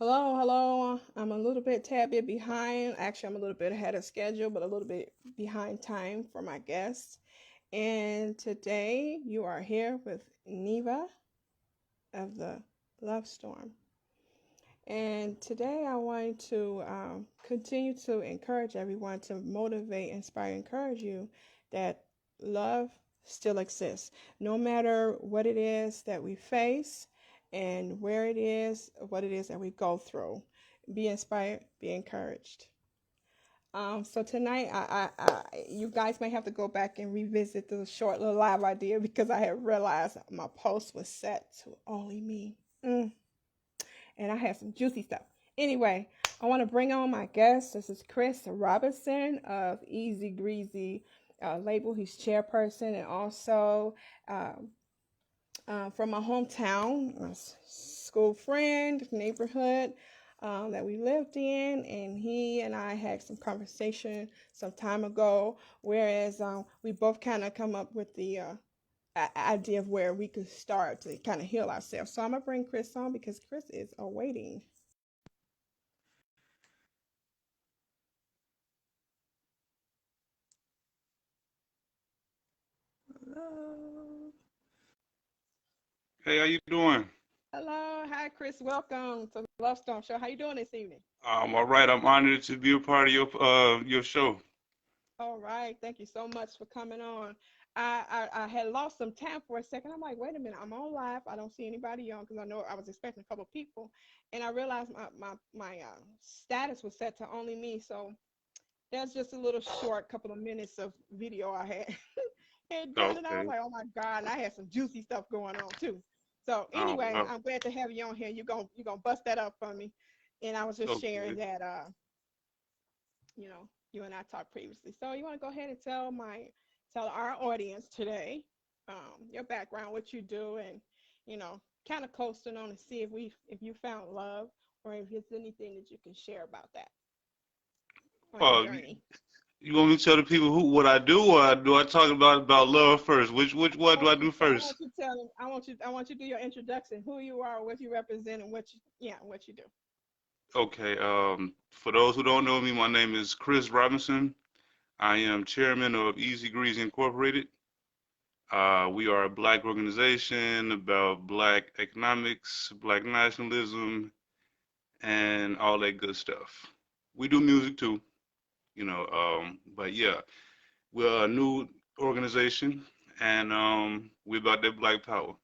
Hello, hello. I'm a little bit tad bit behind. Actually, I'm a little bit ahead of schedule, but a little bit behind time for my guests. And today you are here with Neva of the Love Storm. And today I want to continue to encourage everyone to motivate, inspire, encourage you that love still exists. No matter what it is that we face and where it is, what it is that we go through, be inspired, be encouraged. So tonight, you guys may have to go back and revisit the short little live I did because I had realized my post was set to only me. And I have some juicy stuff. Anyway, I want to bring on my guest. This is Chris Robinson of Eazy Greazy label. He's chairperson and also from my hometown, a school friend, neighborhood that we lived in, and he and I had some conversation some time ago. Whereas we both kind of come up with the idea of where we could start to kind of heal ourselves. So I'm gonna bring Chris on because Chris is awaiting. Hello. Hey, how you doing? Hello. Hi, Chris. Welcome to the Love Storm Show. How you doing this evening? All right. I'm honored to be a part of your show. All right. Thank you so much for coming on. I had lost some time for a second. I'm like, wait a minute. I'm on live. I don't see anybody on because I know I was expecting a couple of people. And I realized my status was set to only me. So that's just a little short couple of minutes of video I had. Had done it. I was Okay. like, oh my God. And I had some juicy stuff going on too. So Oh, anyway, wow. I'm glad to have you on here. You're gonna bust that up for me. And I was just sharing Okay. that you and I talked previously. So you want to go ahead and tell our audience today your background, what you do, and you know, kind of coasting on to see if you found love or if there's anything that you can share about that on your You, journey. you want me to tell the people who what I do, or do I talk about love first? Which I what do want I you do to, I first? want you to tell them. I want you to do your introduction, who you are, what you represent, and what you do. Okay. For those who don't know me, my name is Chris Robinson. I am chairman of Easy Greasy Incorporated. We are a black organization about black economics, black nationalism, and all that good stuff. We do music too. But yeah, we're a new organization, and we're about that black power.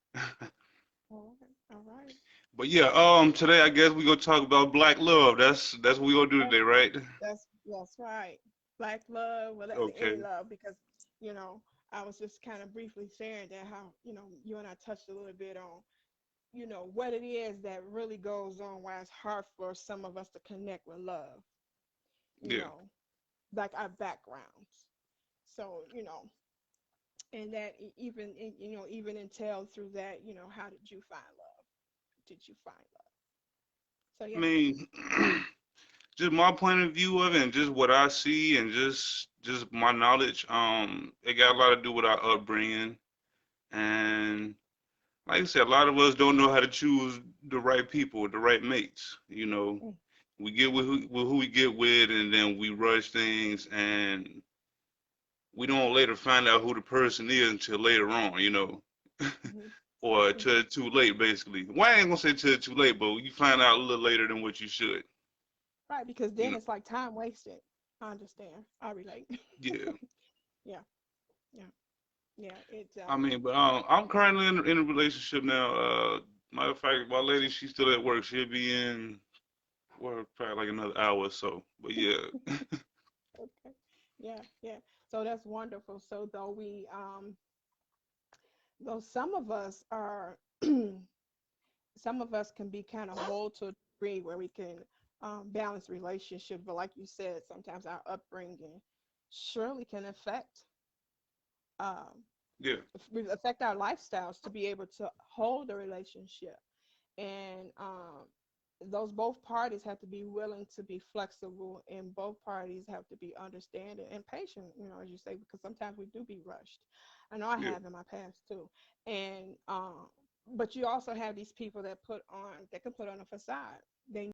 All right. All right. But yeah, today I guess we're gonna talk about black love. That's what we're gonna do That's today, right? that's right. Black love, well, any Okay. love, because you know I was just kind of briefly sharing that how you and I touched a little bit on what it is that really goes on, why it's hard for some of us to connect with love, you Yeah. know, like our backgrounds. So and that even entailed through that, how did you find love? Did you find love? So I yeah. mean, just my point of view of it, and just what I see, and just my knowledge. It got a lot to do with our upbringing, and like I said, a lot of us don't know how to choose the right people, the right mates. Mm, We get with who we get with, and then we rush things, and we don't later find out who the person is until later on, mhm, or mhm. till too late, basically. Well, I ain't gonna say till too late, but you find out a little later than what you should, Right, because you then know. it's like time wasted. I understand. I relate. Yeah. Yeah, yeah, yeah. I mean, but I'm currently in a relationship now. Matter of fact, my lady, she's still at work. She'll be in work probably like another hour or so. But yeah, Okay. Yeah, yeah. So that's wonderful. So though some of us are some of us can be kind of mold to a degree where we can balance relationships, but like you said, sometimes our upbringing surely can um, yeah, affect our lifestyles to be able to hold a relationship. And those both parties have to be willing to be flexible, and both parties have to be understanding and patient, as you say, because sometimes we do be rushed. I know I yeah, have in my past too. And but you also have these people that can put on a facade. They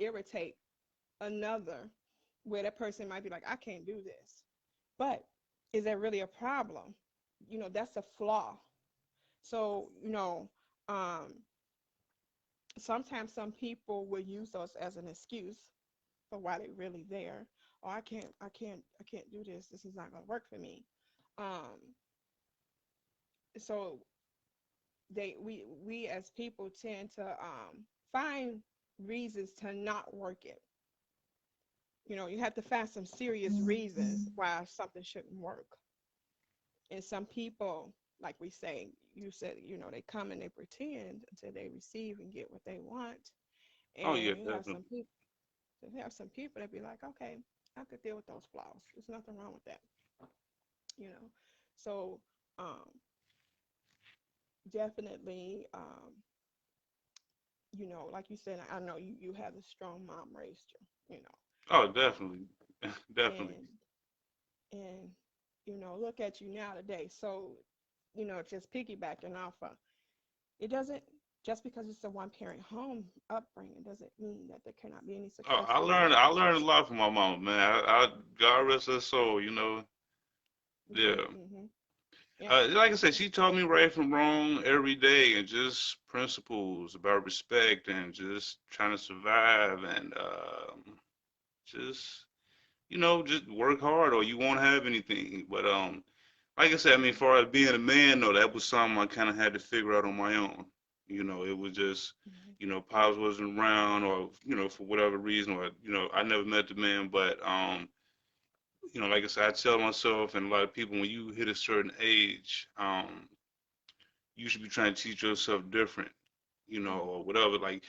irritate another, where that person might be like, I can't do this. But is that really a problem? That's a flaw. So, um, sometimes some people will use those as an excuse for why they're really there. Oh, I can't do this. This is not going to work for me. Um, so we as people tend to find reasons to not work it. You have to find some serious reasons why something shouldn't work. And some people, like we say, you said, they come and they pretend until they receive and get what they want. Oh yeah, And definitely. you have some people that be like, okay, I could deal with those flaws. There's nothing wrong with that, you know. So um, definitely, like you said, I know you have a strong mom raised you, Oh, um, definitely, definitely. and and look at you now today. So just piggybacking off of, it doesn't, just because it's a one parent home upbringing doesn't mean that there cannot be any Oh, successful I relationships. learned a lot from my mama, man. God rest her soul, you know. Mhm, Yeah. mhm. Yeah. Like I said, she taught me right from wrong every day, and just principles about respect and just trying to survive, and just just work hard or you won't have anything. But like I said, I mean, as Mhm, far as being a man, though, that was something I kind of had to figure out on my own. It was just, mhm, Pops wasn't around, or for whatever reason, or I never met the man. But like I said, I tell myself and a lot of people, when you hit a certain age, you should be trying to teach yourself different, mhm, or whatever. Like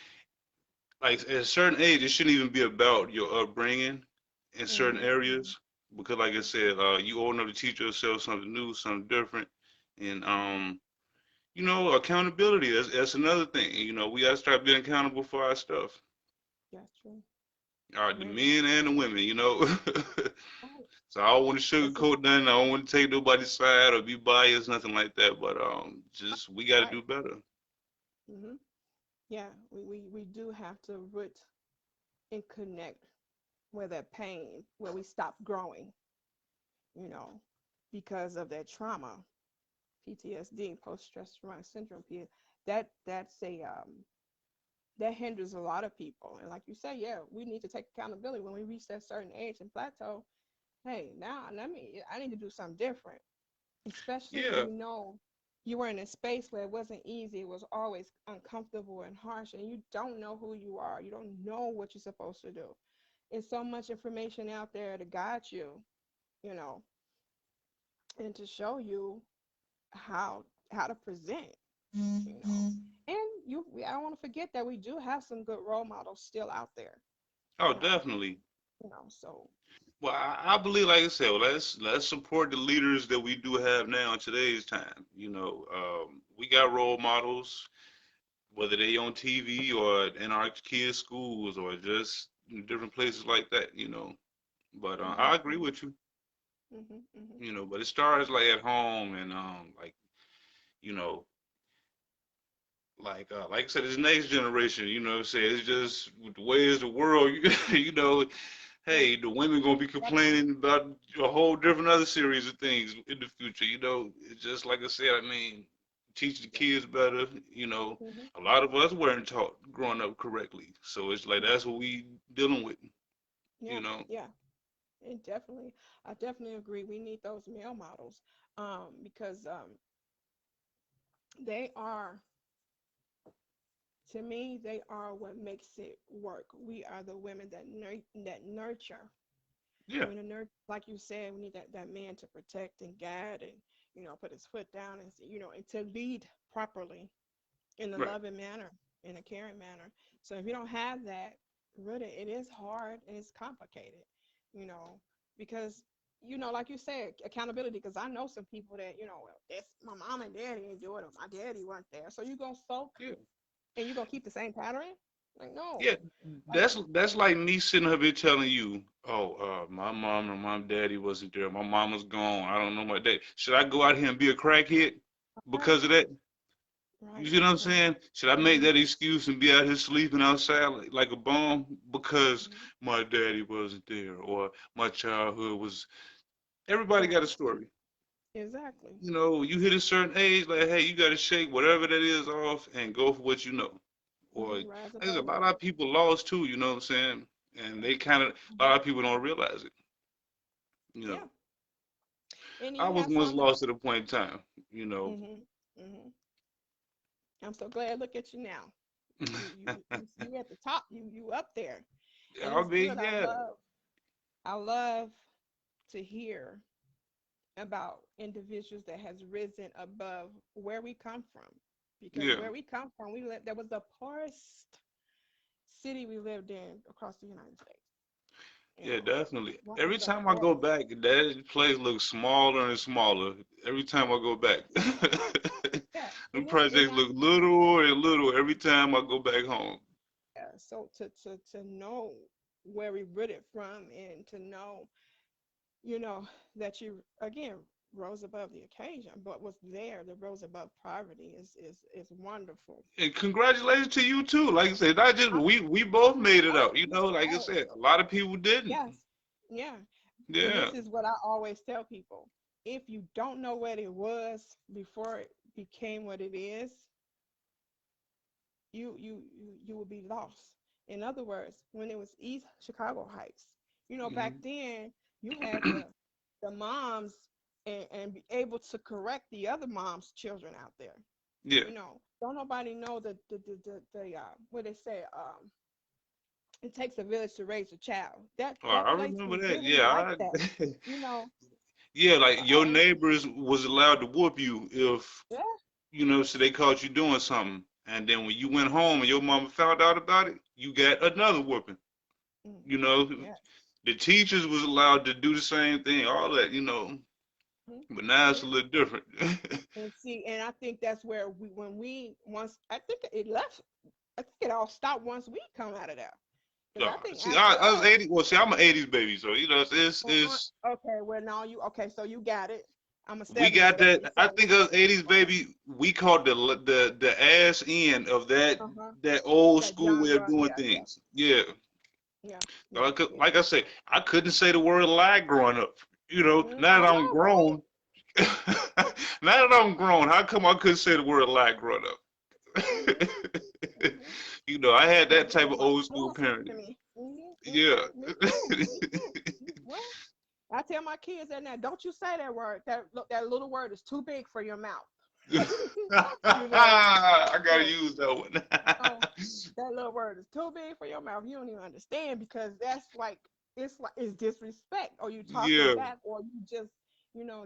at a certain age, it shouldn't even be about your upbringing in certain mhm, mhm. areas, because, like I said, you old enough to teach yourself something new, something different, and accountability. That's another thing. We gotta start being accountable for our stuff. That's true. All right, the Very men true. and the women. Right. So I don't want to Cause it's sugarcoat nothing. I don't want to take nobody's side or be biased, nothing like that. But just we got to right. do better. Mhm. Yeah. We do have to root and connect where that pain, where we stop growing, you know, because of that trauma, PTSD, post stress traumatic syndrome. That's a that hinders a lot of people. And like you say, yeah, we need to take accountability when we reach that certain age and plateau. Hey, now I need to do something different, especially when Yeah, you were in a space where it wasn't easy. It was always uncomfortable and harsh, and you don't know who you are. You don't know what you're supposed to do. There's so much information out there to guide you, you know, and to show you how how to present, you know. And I don't want to forget that we do have some good role models still out there, oh, you know, definitely. so Well, I believe, like I said, well, let's support the leaders that we do have now in today's time. We got role models, whether they on TV or in our kids' schools or just in different places like that. But mhm, I agree mhm, with you. mhm, mhm, But it starts like at home, and like you know, like I said, this next generation. What I'm saying, it's just with the way is the world. yeah, Hey, the women gonna be complaining about a whole different other series of things in the future. It's just like I said. I mean, teach the yeah, kids better. mhm, A lot of us weren't taught growing up correctly, so it's like mhm, that's what we dealing with. You yeah, know. yeah. And definitely, I definitely agree. We need those male models, because they are, to me, they are what makes it work. We are the women that nurture. Yeah. We nurture, like you said, we need that man to protect and guide, and put his foot down, and and to lead properly in a Right. loving manner, in a caring manner. So if you don't have that, really, it is hard and it's complicated, you know, because like you said, accountability. Because I know some people that well, it's my mom and daddy didn't do it, or my daddy weren't there. So you gonna sulk Yeah. and you gonna keep the same pattern? Like no, Yeah, like that's like me sitting up here telling you, oh, my mom and my daddy wasn't there. My mama's gone. I don't know my dad. Should I go out here and be a crackhead right, because of that? You Right. see what I'm Right. saying? Should I make Mhm. that excuse and be out here sleeping outside like a bum because Mhm. my daddy wasn't there or my childhood was? Everybody got a Right. story. Exactly. You know, you hit a certain age, like, hey, you got to shake whatever that is off and go for what you know. Or Rise there's a above lot it. of people lost too, you know what I'm saying? And Yeah. they kind of, a Mhm. lot of people don't realize it. You Yeah. know, And I you was have once some that. lost at a point in time, you know. Mhm. Mhm. I'm so glad. Look at you now. You at the top. You up there, and I it's mean, good. yeah, I love to hear about individuals that has risen above where we come from, because yeah. where we come from, we lived. There was the poorest city we lived in across the United States. You Yeah, know, definitely. one of Every the time I go poorest. back, that place looks smaller and smaller. Every time I go back, Yeah, the and projects I look little and little every time I go back home. so to know where we rooted from, and to know, you know, that you again rose above the occasion, but was there, that rose above poverty is wonderful. And congratulations to you too. Like I said, not just I, we both made it oh, out. You know, like I oh, said, a lot of people didn't. yes, yeah. And Yeah, this is what I always tell people: if you don't know what it was before it became what it is, you will be lost. In other words, when it was East Chicago Heights, back hmm then you had the moms, and be able to correct the other moms' children out there. yeah. Don't nobody know the what they say. It takes a village to raise a child. That Oh, that I place remember was that. really like Yeah, that. You know, yeah. Like your and neighbors was allowed to whoop you if yeah, so they caught you doing something, and then when you went home and your mama found out about it, you got another whooping. You hmm know, yeah. the teachers was allowed to do the same thing, all that. Mhm. But now it's a Yeah. little different. And see, and I think that's where when we once, I think it left. I think it all stopped once we come out of there. Because I think See, after I was us, 80. Well, see, I'm an 80s baby, so it's okay, well now okay, so you got it. I'm a we 70s got baby, that. I so think us 80s baby, we caught the ass end of that uh-huh. that old That school way of genre, doing yeah, yeah, things. Yeah, yeah, yeah, like, yeah. like I say, I couldn't say the word lie growing up. Now I that I'm know, right? grown, now that I'm grown, how come I couldn't say the word lie growing up? Mm-hmm, mm-hmm. I had Because that it type was of much old school more fun to parenting. me. Yeah. Me too, me too. Well, I tell my kids that now, don't you say that word. That little word is too big for your mouth. you know, I gotta so use that one. oh, that little word is too big for your mouth. You don't even understand, because that's like it's disrespect, or you talking Yeah, back, or you just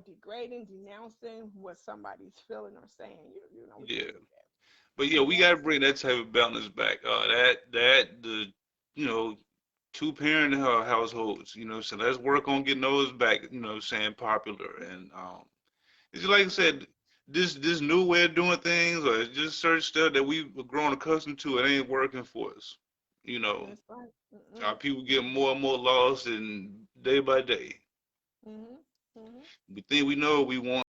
degrading, denouncing what somebody's feeling or saying. We yeah. can't do But that. yeah, And we gotta that's bring that type of balance back. That the you know two parent households. So let's work on getting those back. Saying popular and it's like I yeah, said, this new way of doing things or just certain stuff that we've grown accustomed to. It ain't working for us. You know, that's right. our Mm-mm, people get mm-mm, more and more lost and day by day. mm-hmm, mm-hmm. We think we know what we want.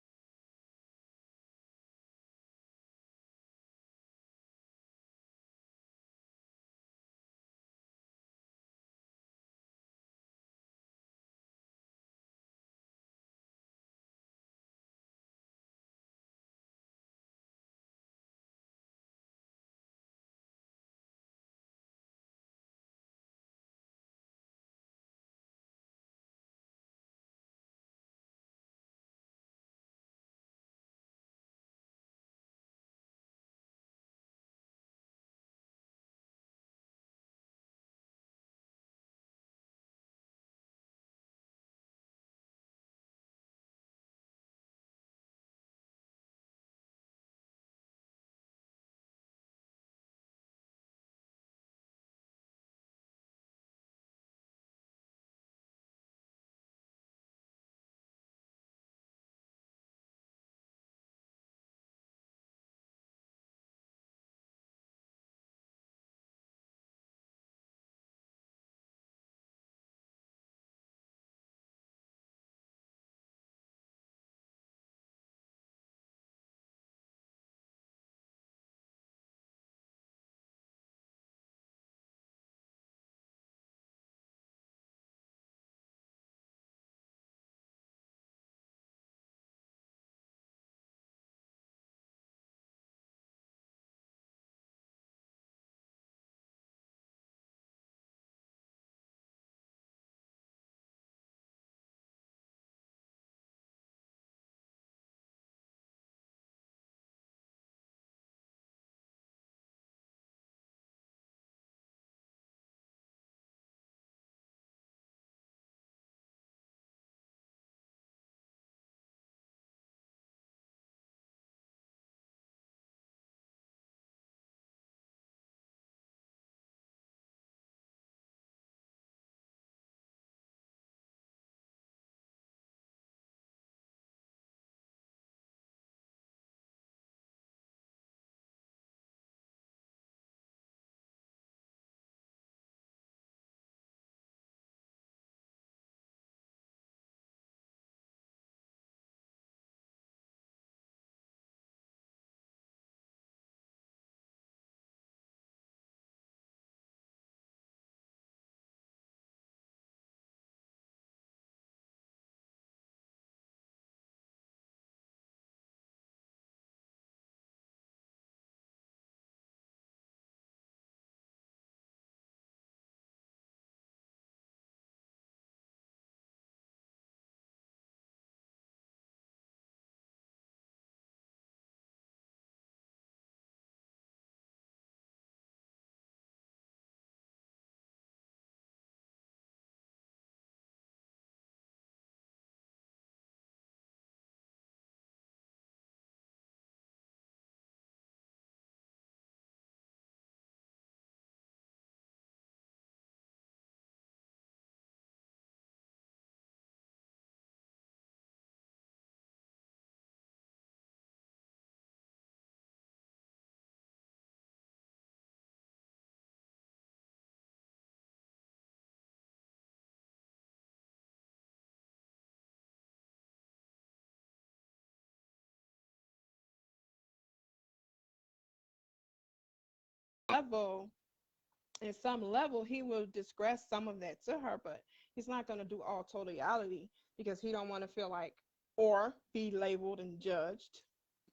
in some level, he will digress some of that to her, but he's not going to do all totality because he don't want to feel like or be labeled and judged.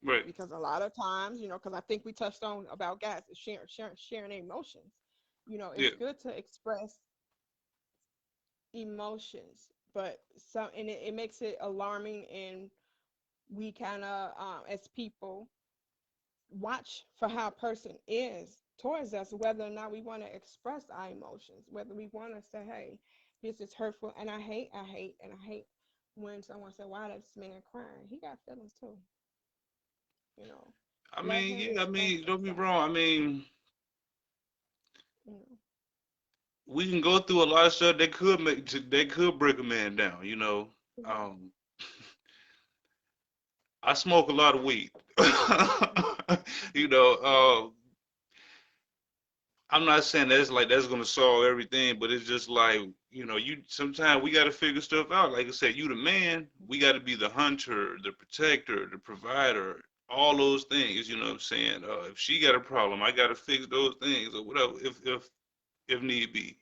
Right. Because a lot of times, because I think we touched on about guys sharing their emotions. Yeah. It's good to express emotions, but some and it makes it alarming, and we kind of as people watch for how a person is towards us, whether or not we want to express our emotions, whether we want to say, hey, this is hurtful. And I hate when someone say, why this man crying? He got feelings too. You know, I let mean, him yeah, I express mean, don't be himself. wrong. I mean, You know, we can go through a lot of stuff that could break a man down, you know. mhm, Um, I smoke a lot of weed. You mhm, know, mhm. I'm not saying that's gonna solve everything, but it's just like, you know, you sometimes we gotta figure stuff out. Like I said, you the man, we gotta be the hunter, the protector, the provider, all those things, you know what I'm saying? If she got a problem, I gotta fix those things or whatever, if need be.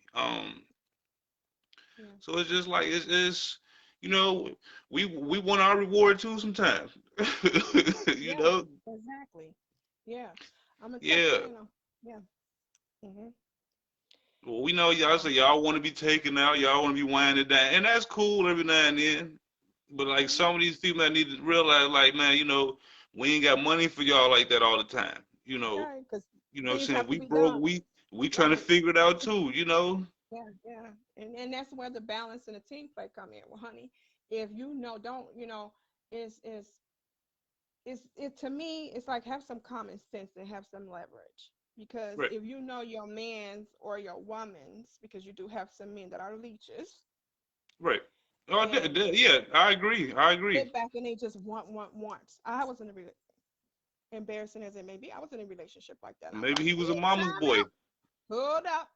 Yeah, So it's just like it's you know, we want our reward too sometimes. You yeah, know? exactly. Yeah, I'm gonna tell Yeah. you know. Yeah. Hmm. Well, we know y'all say Um, y'all want to be taken out, y'all want to be winded down, and that's cool every now and then. But like mhm. some of these females need to realize, like, man, you know, we ain't got money for y'all like that all the time. Okay, because You know what I'm things saying? have to We be broke, done we trying to right. figure it out too, you know? Yeah, yeah, and that's where the balance and the team play come in. Well, honey, if you know, don't is it to me, it's like have some common sense and have some leverage. Because Right, if you know your man's or your woman's, because you do have some men that are leeches right. Oh, and yeah, I agree, I agree. sit back and they just want. I was in a embarrassing as it may be, I was in a relationship like that. And I'm Maybe like, he was a mama's time boy. out, hold up,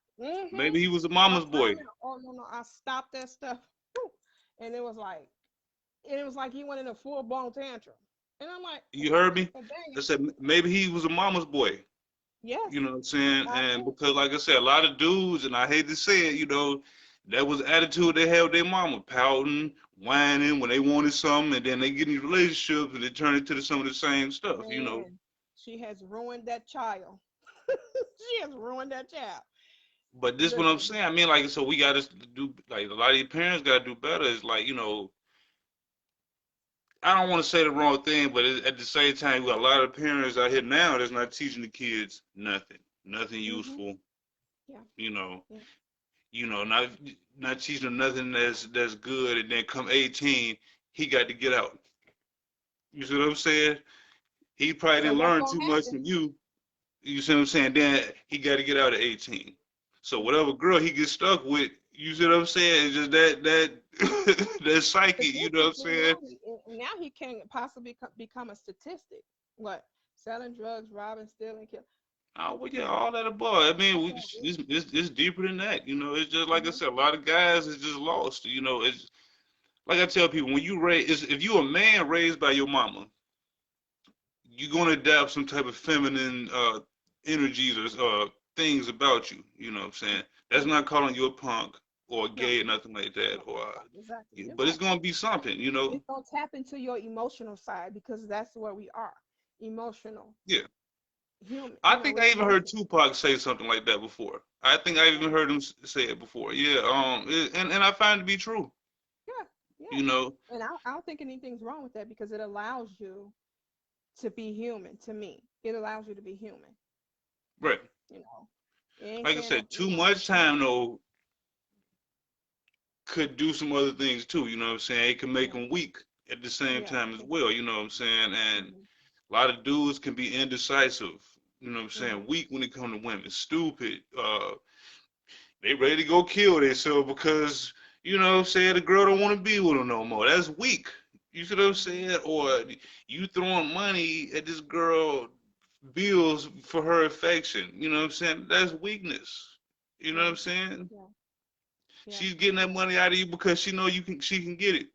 Maybe he was a mama's time boy. out. Oh no, I stopped that stuff. Whew. And it was like he went in a full blown tantrum. And I'm like, You heard me? well, I dang, said maybe he was a mama's boy. yes, You know what I'm saying? I And agree. because, like I said, a lot of dudes, and I hate to say it, you know, that was the attitude they had with their mama, pouting, whining when they wanted something, and then they get in these relationships and they turn into some of the same stuff, you know. Man, she has ruined that child. She has ruined that child. But this what I'm Listen, saying. I mean, like, so we got to do, like, a lot of these parents got to do better. Is like, you know, I don't want to say the wrong thing, but at the same time, we got a lot of parents out here now that's not teaching the kids nothing, nothing mm-hmm, useful, yeah, you know. yeah, Not teaching him nothing that's good, and then come 18, he got to get out. You see what I'm saying? He probably so didn't what's learn gonna too much happen? from you. You see what I'm saying? Then he got to get out at 18. So Mm-hmm. whatever girl he gets stuck with, you see what I'm saying? It's just that that psyche. You know what I'm Statistically, saying? now he can possibly become a statistic. What, selling drugs, robbing, stealing, kill. Oh, well, yeah, You know, all that above. I mean, okay, it's deeper than that. You know, it's just like I mm-hmm, said, a lot of guys is just lost. You know, it's like I tell people, when you raise, if you a man raised by your mama, you're gonna adapt some type of feminine energies or things about you. You know what I'm saying? That's mm-hmm. not calling you a punk or No, gay or nothing like that. no, Or exactly. You're but it's right. gonna be something. You know? It's gonna tap into your emotional side because that's where we are, emotional, Yeah. human. I think We're I even heard emotional. Tupac say something like that before. I think I even Yeah, heard him say it before. Yeah. And I find it to be true. yeah, yeah. You know? And I don't think anything's wrong with that because it allows you to be human. To me, it allows you to be human. Right. You know, it ain't Like I saying that. said, too much time though could do some other things too. You know what I'm saying? It can make Yeah, them weak at the same yeah, time as well. You know what I'm saying? And mm-hmm, a lot of dudes can be indecisive. You know what I'm saying? mm-hmm, Weak when it comes to women. Stupid. They ready to go kill themselves because, you know what I'm saying, the girl don't want to be with them no more. That's weak. You see what I'm mm-hmm, saying? Or you throwing money at this girl bills for her affection. You know what I'm saying? That's weakness. You know what yeah, I'm saying? yeah, yeah, She's getting that yeah, money out of you because she can get it.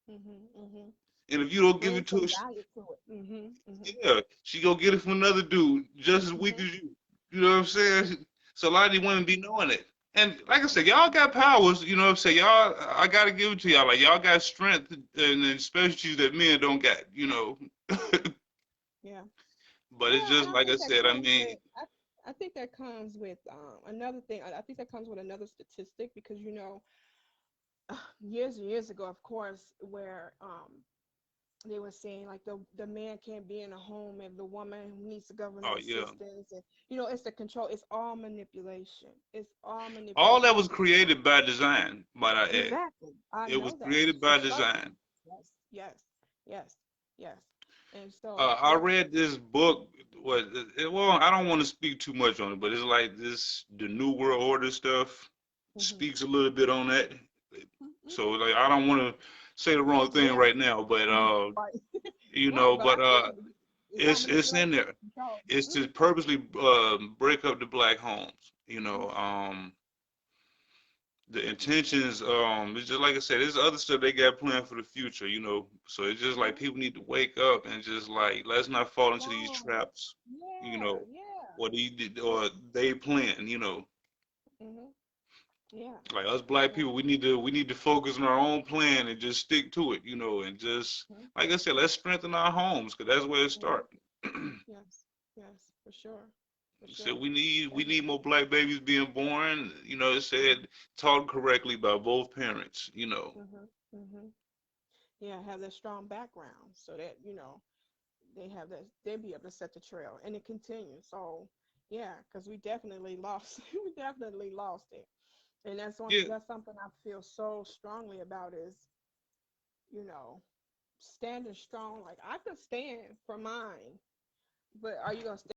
mm-hmm, mm-hmm. And if you don't give Bring it to some her, value to it. Mm-hmm, mm-hmm, yeah, she gonna get it from another dude just as weak mm-hmm. as you. You know what I'm saying? So a lot of these women be knowing it. And like I said, y'all got powers, you know what I'm saying? Y'all, I gotta give it to y'all. Like y'all got strength and specialties that men don't got, you know. Yeah. But it's Yeah, and just I like I think that said, I comes mean, with I think that comes with another thing. I think that comes with another statistic because years and years ago, of course, where they were saying like the man can't be in a home if the woman needs the oh government yeah. assistance, and it's the control. It's all manipulation. It's all All manipulation that to was keep the created by design, might I add. exactly. I It was know that created for by sure. design. Yes, yes, yes, yes. And so I read this book. Well, I don't want to speak too much on it, but it's like this, the New World Order stuff hmm speaks a little bit on that. So hmm like, I don't want to say the wrong thing yeah, right now, but right, you right. know, But I but feel you. It's all it's in manipulation there. to control. It's to purposely break up the black homes. Mm-hmm. The intentions, it's just like I said, there's other stuff they got planned for the future, so it's just like hmm people need to wake up and just like let's not fall into these Strong. traps, you Yeah, know yeah, or yeah. they plan, hmm Yeah, like us black yeah. people, we need to focus on our own plan and just stick to it, and just hmm like I said, let's strengthen our homes because that's where it hmm starts. Yes, yes, for sure, for So sure. we need Definitely. more black babies being born. It said taught correctly by both parents. hmm hmm Yeah, have that strong background so that they have that they be able to set the trail and it continues. So yeah, because we definitely lost we definitely lost it. And Yeah, that's something I feel so strongly about is, you know, standing strong. Like I could stand for mine, but are you gonna stand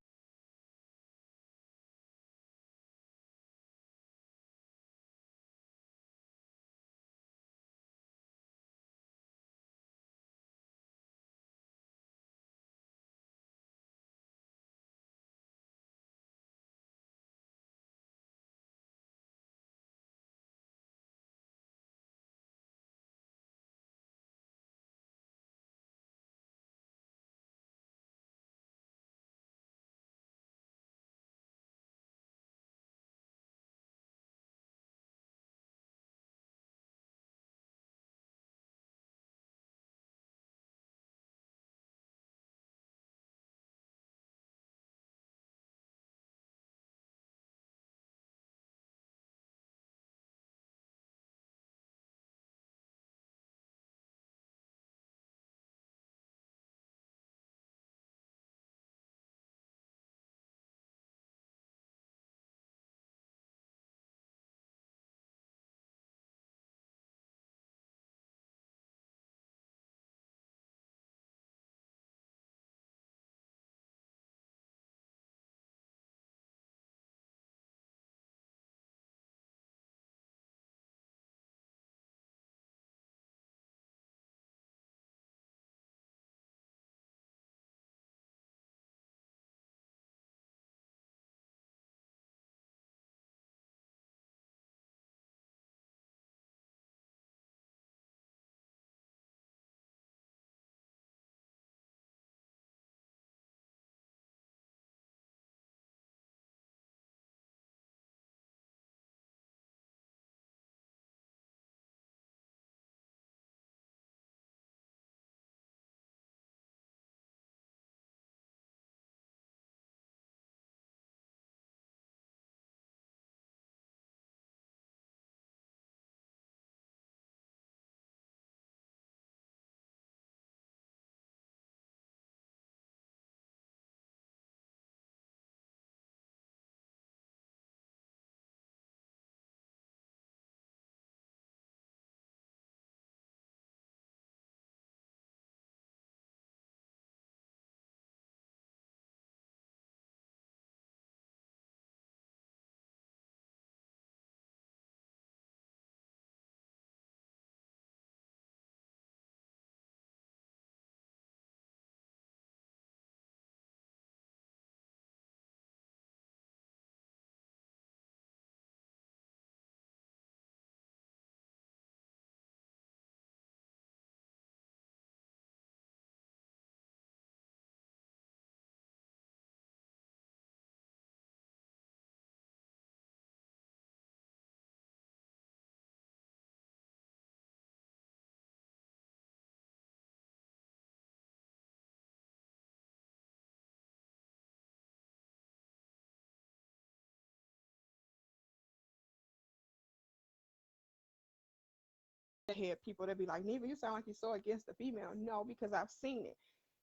hear people that be like, Neva, you sound like you're so against the female. No, because I've seen it.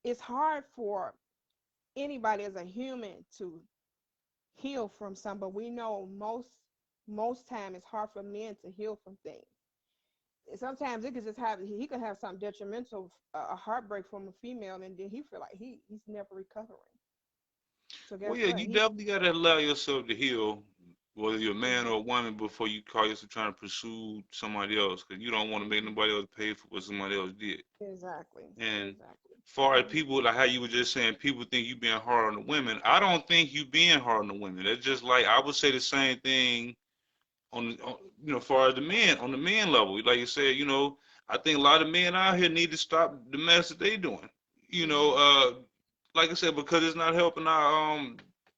It's hard for anybody as a human to heal from something, but we know most time it's hard for men to heal from things. Sometimes it could just have he could have something detrimental, a heartbreak from a female, and then he feel like he's never recovering. So Well, guess yeah, what? you He definitely gotta allow yourself to heal, whether you're a man hmm or a woman, before you call yourself trying to pursue somebody else, because you don't want to make hmm nobody else pay for what somebody else did. exactly, And exactly. far as hmm people, like how you were just saying, people think you being hard on the women. I don't think you being hard on the women. That's just like I would say the same thing on far as the men on the men level. Like you said, I think a lot of men out here need to stop the mess that they doing. You know, hmm uh, like I said, because it's not helping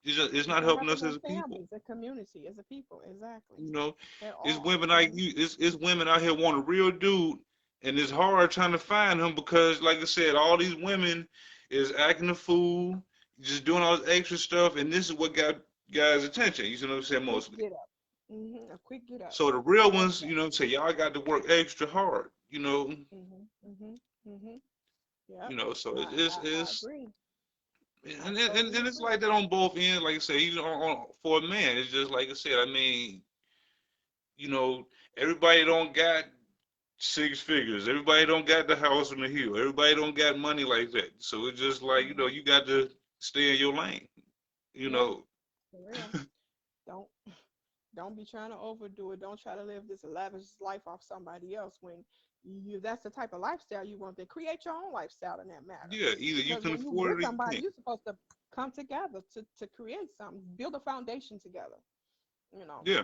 it's It's not not helping helping us their as a people. families, their community, as a people. Exactly, You know, at it's all. women like you. It's women out here want a real dude, and it's hard trying to find him because, like I said, all these women is acting a fool, just doing all this extra stuff, and this is what got guys' attention. You see what I'm A saying? quick Mostly. get up. A quick get up. So the real That's ones, say y'all got to work extra hard. Yep. So I it's agree. I and totally it's agree. like that on both ends. Like I say, even for a man, it's just like I said. I mean, you know, everybody don't got six figures. Everybody don't got the house on the hill. Everybody don't got money like that. So it's just like hmm you got to stay in your lane. You Yeah, know, for real. Don't don't be trying to overdo it. Don't try to live this lavish life off somebody else when you that's the type of lifestyle you want. Then create your own lifestyle in that matter. yeah, either you Because can when you afford with it or you somebody, can't. you're supposed to come together to create something, build a foundation together. You know, Yeah,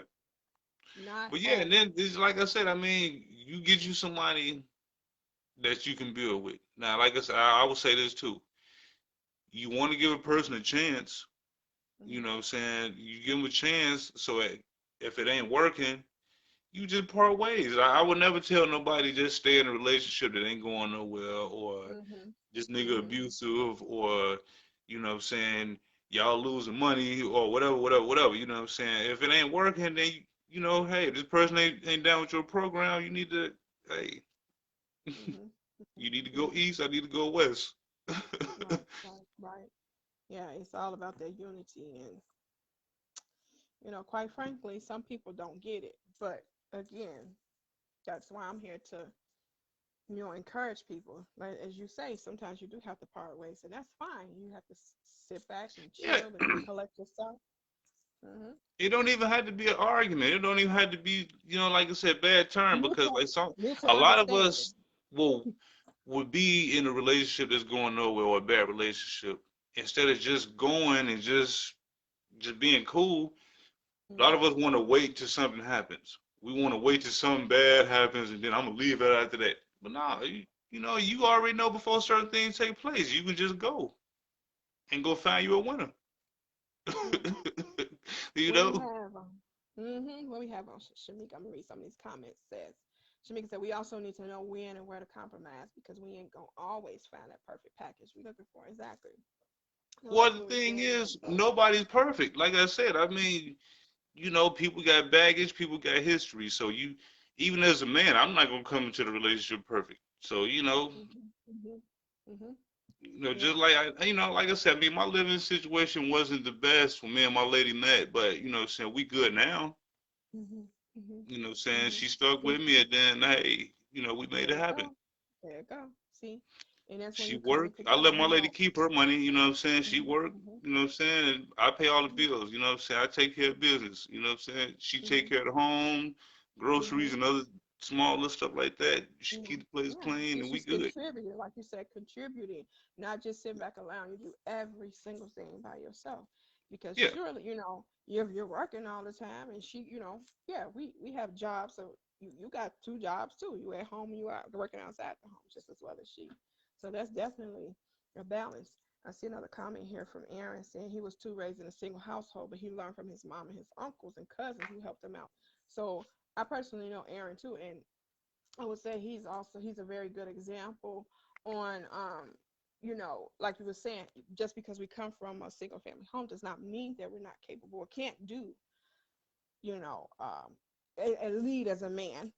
not but yeah, and oh. then it's like I said. I mean, you get you somebody that you can build with. Now, like I said, I would say this too. You want to give a person a chance, hmm what I'm saying? You give them a chance so that if it ain't working, you just part ways. I would never tell nobody just stay in a relationship that ain't going nowhere or hmm this nigga hmm abusive or, what I'm saying, y'all losing money or whatever, whatever, whatever, you know what I'm saying? If it ain't working, then, hey, if this person ain't down with your program, you need to, hey, hmm you need to hmm go east, I need to go west. Right, right, right. Yeah, it's all about that unity, and quite frankly, some people don't get it. But again, that's why I'm here to, encourage people. Like as you say, sometimes you do have to part ways, and that's fine. You have to sit back and Yeah, chill and collect yourself. hmm it don't even have to be an argument. It don't even have to be, like I said, bad term because Mutual, like mutual a lot of understanding. us will be in a relationship that's going nowhere or a bad relationship instead of just going and just being cool. A lot hmm of us want to wait till something happens. We want to wait till something bad happens and then I'm gonna leave it after that. But nah, you already know before certain things take place. You can just go and go find you a winner. Yeah. you We know. have what we have on Shamika. I'm gonna read some of these comments. Says Shamika said we also need to know when and where to compromise because we ain't gonna always find that perfect package we looking for. Exactly. No, Well, that's the what we're thing saying. is, nobody's perfect. Like I said, I mean, people got baggage, people got history. So even as a man, I'm not gonna come into the relationship perfect. So Mhm. Mhm. Mhm. just Yep. like like I said, I mean, my living situation wasn't the best when me and my lady met, but saying we good now. Mhm. Mhm. Saying Mhm. she stuck See, with me, and then hey, we made there it you happen. go. There you go. See, and that's when She you coming worked. I together. let my lady keep her money, She Mhm. worked, Mhm. and I pay all the Mhm. bills, I take care of business, She take Mhm. care of the home, groceries Mhm. and other small little stuff like that. She keep Mhm. the place Yeah, clean and and we she's good. contributing, like you said, contributing, not just sitting back allowing you to do every single thing by yourself. Because Yeah. surely, you're working all the time, and she, yeah, we have jobs, so you got two jobs too. You at home, and you are working outside the home just as well as she. So that's definitely a balance. I see another comment here from Aaron saying he was too raised in a single household, but he learned from his mom and his uncles and cousins who helped him out. So I personally know Aaron too, and I would say he's a very good example on like you were saying, just because we come from a single family home does not mean that we're not capable or can't do, you know, um a lead as a man.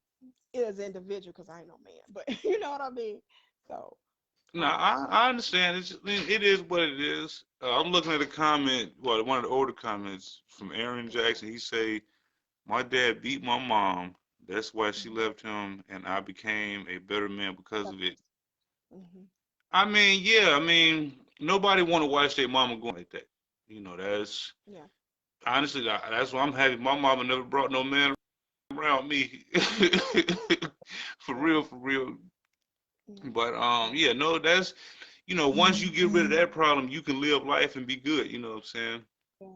as an individual, because I ain't no man, but you know what I mean. So, No, um, I understand. It is what it is. I'm looking at a comment, well, one of the older comments from Aaron Jackson. He say, "My dad beat my mom. That's why she mhm, left him, and I became a better man because of it." mhm, I mean, yeah, I mean, nobody want to watch their mama going like that. That's yeah, honestly, that's why I'm happy. My mama never brought no man around me. For yeah, real, for real. yeah, But yeah. yeah, no, that's once you get rid of that problem, you can live life and be good. You know what I'm saying? Yes.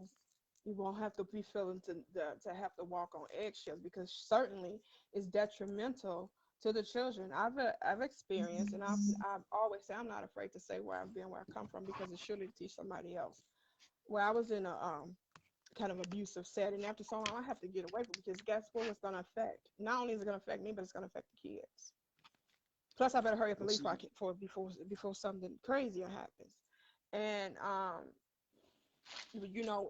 You won't have to be feeling to have to walk on eggshells, because certainly it's detrimental to the children. I've experienced, and I've always say I'm not afraid to say where I've been, where I come from, because it's surely to teach somebody else. Where I was in a kind of abusive setting, after so long, I have to get away from, because guess what? It's going to affect. Not only is it going to affect me, but it's going to affect the kids. Plus, I better hurry up and leave See, before something crazier happens. And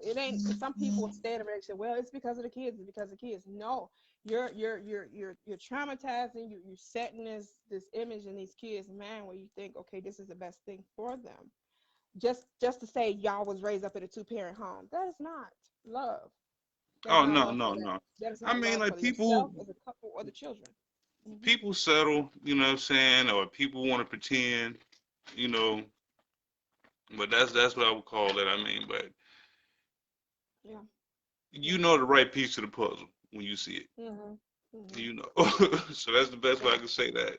it ain't. Some people stay in a relationship. Well, it's because of the kids. It's because of the kids. No, you're traumatizing. You're setting this image in these kids' mind, where you think, okay, this is the best thing for them. Just to say y'all was raised up in a two-parent home. That is not love. That is oh not no, love for no, that. no. That is I not mean, love like for yourself, people, or the couple, or the children. Hmm. people settle. You know what I'm saying? Or people want to pretend. You know, but that's what I would call it. I mean, but Yeah, you yeah. know the right piece to the puzzle when you see it. Hmm. Hmm. You know, so that's the best way I Yeah, can say that.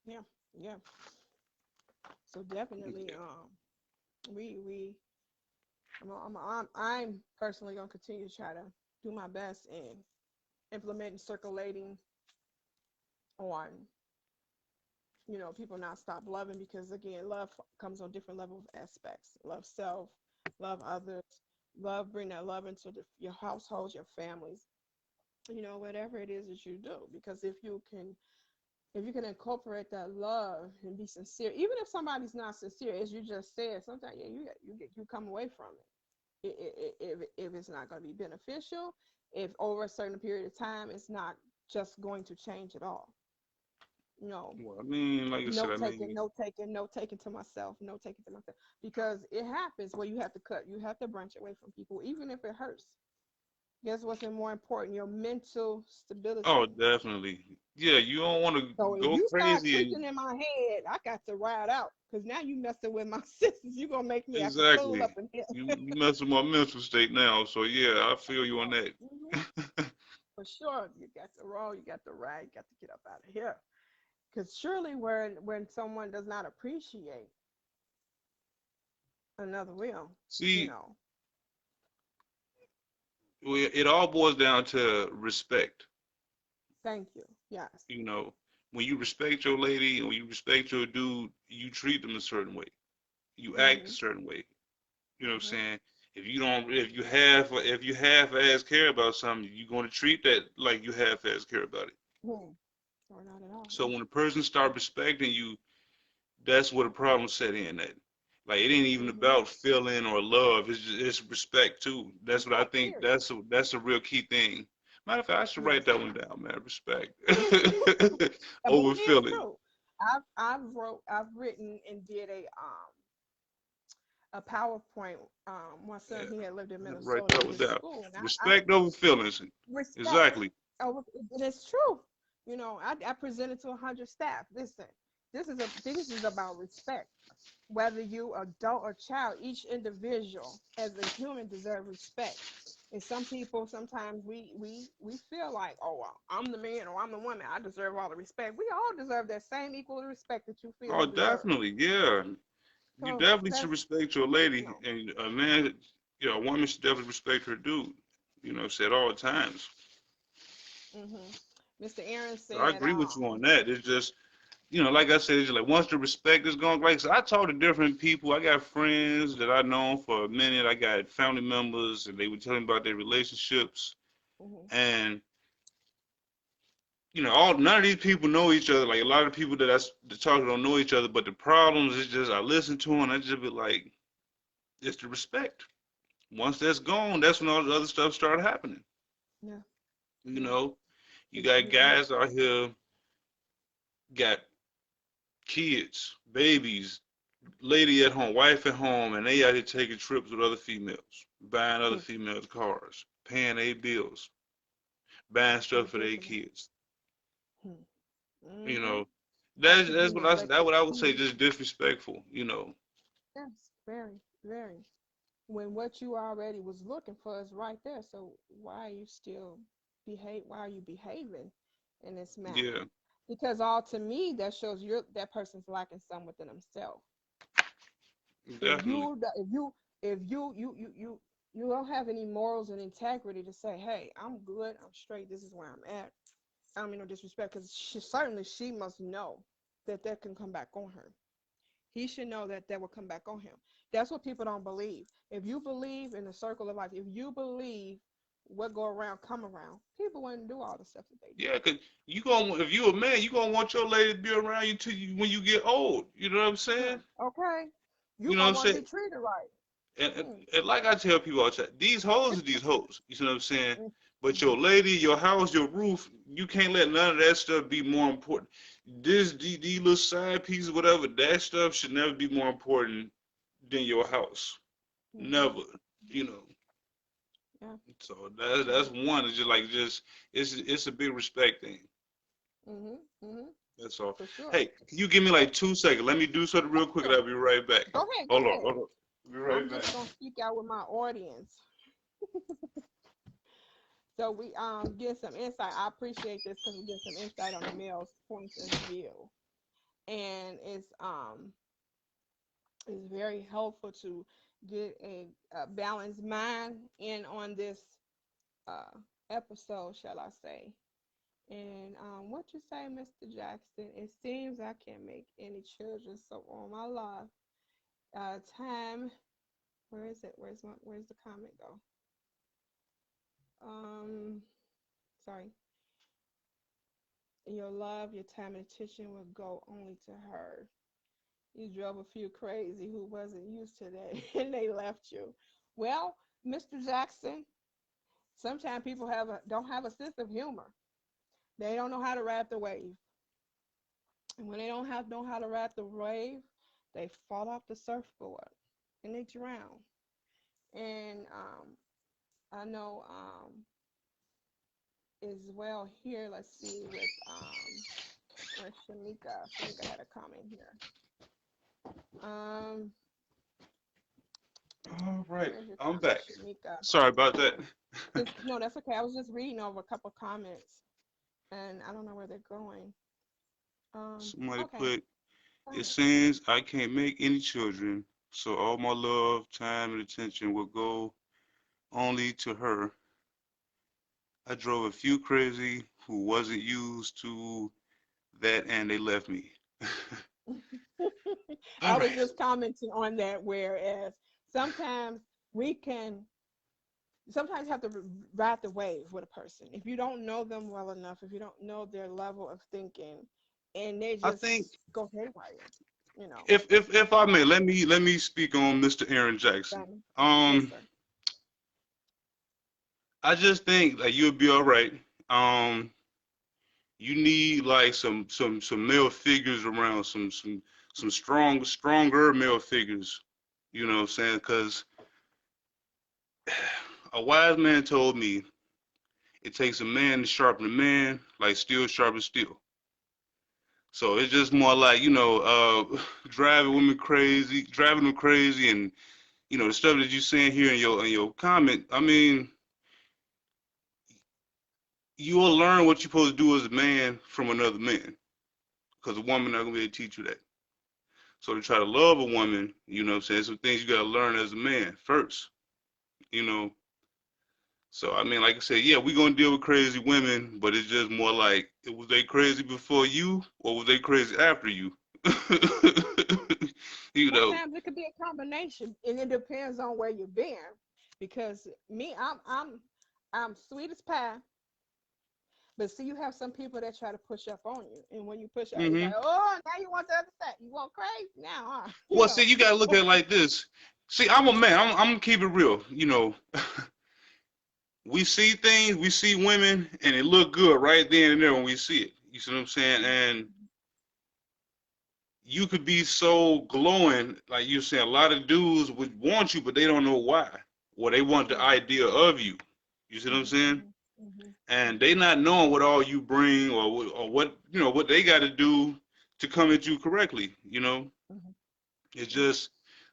yeah, yeah. So definitely, Yeah. we I'm personally gonna continue to try to do my best in implementing, circulating on, people not stop loving, because again, love comes on different level of aspects. Love self, love others, bring that love into your households, your families, whatever it is that you do. Because if you can incorporate that love and be sincere, even if somebody's not sincere, as you just said, sometimes, yeah, you come away from it. If it's not going to be beneficial, if over a certain period of time it's not just going to change at all. you know Well, I mean, like I said, note I taking, mean, note taking, note taking to myself, note taking to myself, because it happens where you have to branch away from people, even if it hurts. Guess what's more important? Your mental oh, stability. definitely. Yeah, you don't want to So if go you start crazy and creeping in my head, I got to ride out, because now you messing with my sisters. You gonna make me act a fool up exactly. in here. You mess with my mental state now. So yeah, I feel you on So, that. for sure, you got to roll, you got to ride, you got to get up out of here. Because surely, when someone does not appreciate, another will, you See, know. it all boils down to respect. Thank you. Yes. You know, when you respect your lady and when you respect your dude, you treat them a certain way. You act a Mhm. certain way. You know what I'm Mhm. saying? If you half-ass care about something, you're going to treat that like you half-ass care about it. Hmm. Or not at all. So Yeah. when a person start respecting you, that's where the problem set in at. Like it ain't even Mhm. about feeling or love. It's respect too. That's what I Respect. think. Period. That's a real key thing. Matter of fact, I should write Yes. that one down, man. Respect But over it is feeling. true. I've written and did a PowerPoint. My son, Yeah, he had lived in I write Minnesota that in one his down. school, and I Respect over feelings. respect. Exactly. Oh, it is true. I presented to 100 staff. Listen, this is about respect. Whether you adult or child, each individual as a human deserve respect. And some people, sometimes we feel like, oh, well, I'm the man or I'm the woman, I deserve all the respect. We all deserve that same equal respect that you feel Oh, you deserve. definitely. Yeah. You So definitely should that's respect your lady, no. and a man, a woman should definitely respect her dude. At all times. Hmm. Mr. Aaron So I said, agree with you on that. It's just, like I said, it's just like once the respect is gone, like so I talk to different people. I got friends that I've known for a minute. I got family members, and they were telling me about their relationships. hmm And all none of these people know each other. Like a lot of people that talk to don't know each other. But the problems is just I listen to them, and I just be like, it's the respect. Once that's gone, that's when all the other stuff started happening. yeah, You yeah, know, You got Mm-hmm. guys out here got kids, babies, lady at home, wife at home, and they out here taking trips with other females, buying other females' cars, paying their bills, buying stuff for their Ridiculous. kids. You Mm-hmm. know, Like that's to be that neglected. what I would say just disrespectful. Yes, very, very. When what you already was looking for is right there, so why are you still behave? Why are you behaving in this Yeah, manner? Because all to me that shows that person's lacking some within himself. If definitely. you if you if you don't have any morals and integrity to say, hey, I'm good, I'm straight, this is where I'm at. I don't mean no disrespect, because she must know that that can come back on her. He should know that that will come back on him. That's what people don't believe. If you believe in the circle of life, if you believe what go around come around, people wouldn't do all the stuff that they do. Yeah, 'cause you gonna if you a man, you gonna want your lady to be around you till you when you get old. You know what I'm saying? Okay, you You know what gonna I'm want to saying? be treated right. Hmm. And like I tell people all the time, these hoes are these hoes. You know what I'm saying? But Mm-hmm. your lady, your house, your roof, you can't let none of that stuff be more important. These little side pieces, whatever, that stuff should never be more important than your house. Mm-hmm. Never. You know. Yeah. So that's Yeah. one. It's just it's a big respect thing. Mm-hmm. Mm-hmm. That's all. For sure. Hey, can you give me like 2 seconds? Let me do something real quick and Sure. I'll be right back. Go ahead. Go Hold on, ahead. hold on. Be I'm right back. just gonna speak out with my audience. So we get some insight. I appreciate this because we get some insight on the male's points of view, and it's very helpful to get a balanced mind in on this uh, episode, shall I say? And what you say, Mr. Jackson? It seems I can't make any children, so on my life, time. Where is it? Where's the comment go? Um, sorry. Your love, your time, and attention will go only to her. You drove a few crazy who wasn't used to that, and they left you. Well, Mr. Jackson, sometimes people don't have a sense of humor. They don't know how to ride the wave, and when they don't have know how to ride the wave, they fall off the surfboard and they drown. And I know as well here. Let's see with where's Shamika? Shamika had a comment here. Um, All right, where's your I'm comment, back. Shamika? Sorry about that. No, that's okay. I was just reading over a couple comments, and I don't know where they're going. Somebody Okay, put, go it ahead. seems I can't make any children, so all my love, time, and attention will go only to her. I drove a few crazy who wasn't used to that and they left me. All I was right. just commenting on that. Whereas sometimes we can sometimes have to ride the wave with a person if you don't know them well enough, if you don't know their level of thinking, and they I think just go haywire, you know. if I may, let me speak on Mr. Aaron Jackson. Diamond. Yes, Um, sir. I just think that you'll be all right. Um, you need like some male figures around, some stronger male figures. You know what I'm saying? Because a wise man told me it takes a man to sharpen a man, like steel sharpens steel. So it's just more like driving them crazy, and the stuff that you saying here in your comment. I mean, you will learn what you're supposed to do as a man from another man, because a woman not gonna be able to teach you that. So to try to love a woman, what I'm saying, some things you gotta learn as a man first, you know. So I mean, like I said, yeah, we gonna deal with crazy women, but it's just more like, was they crazy before you, or was they crazy after you? you know. Sometimes it could be a combination, and it depends on where you've been. Because me, I'm sweet as pie, but see, you have some people that try to push up on you, and when you push up, it's hmm like, oh, now you want the other side, you want crazy now, huh? You Well, see, know. you gotta look at it like this. See, I'm a man. I'm gonna keep it real. we see things, we see women, and it look good right then and there when we see it. You see what I'm saying? And you could be so glowing, like you're saying, a lot of dudes would want you, but they don't know why. Or they want the Yeah. idea of you. You see what I'm Mhm. saying? Mhm. Mhm. And Mhm. they not knowing what all you bring or what what they got to do to come at you correctly. Mhm. It's Yeah. just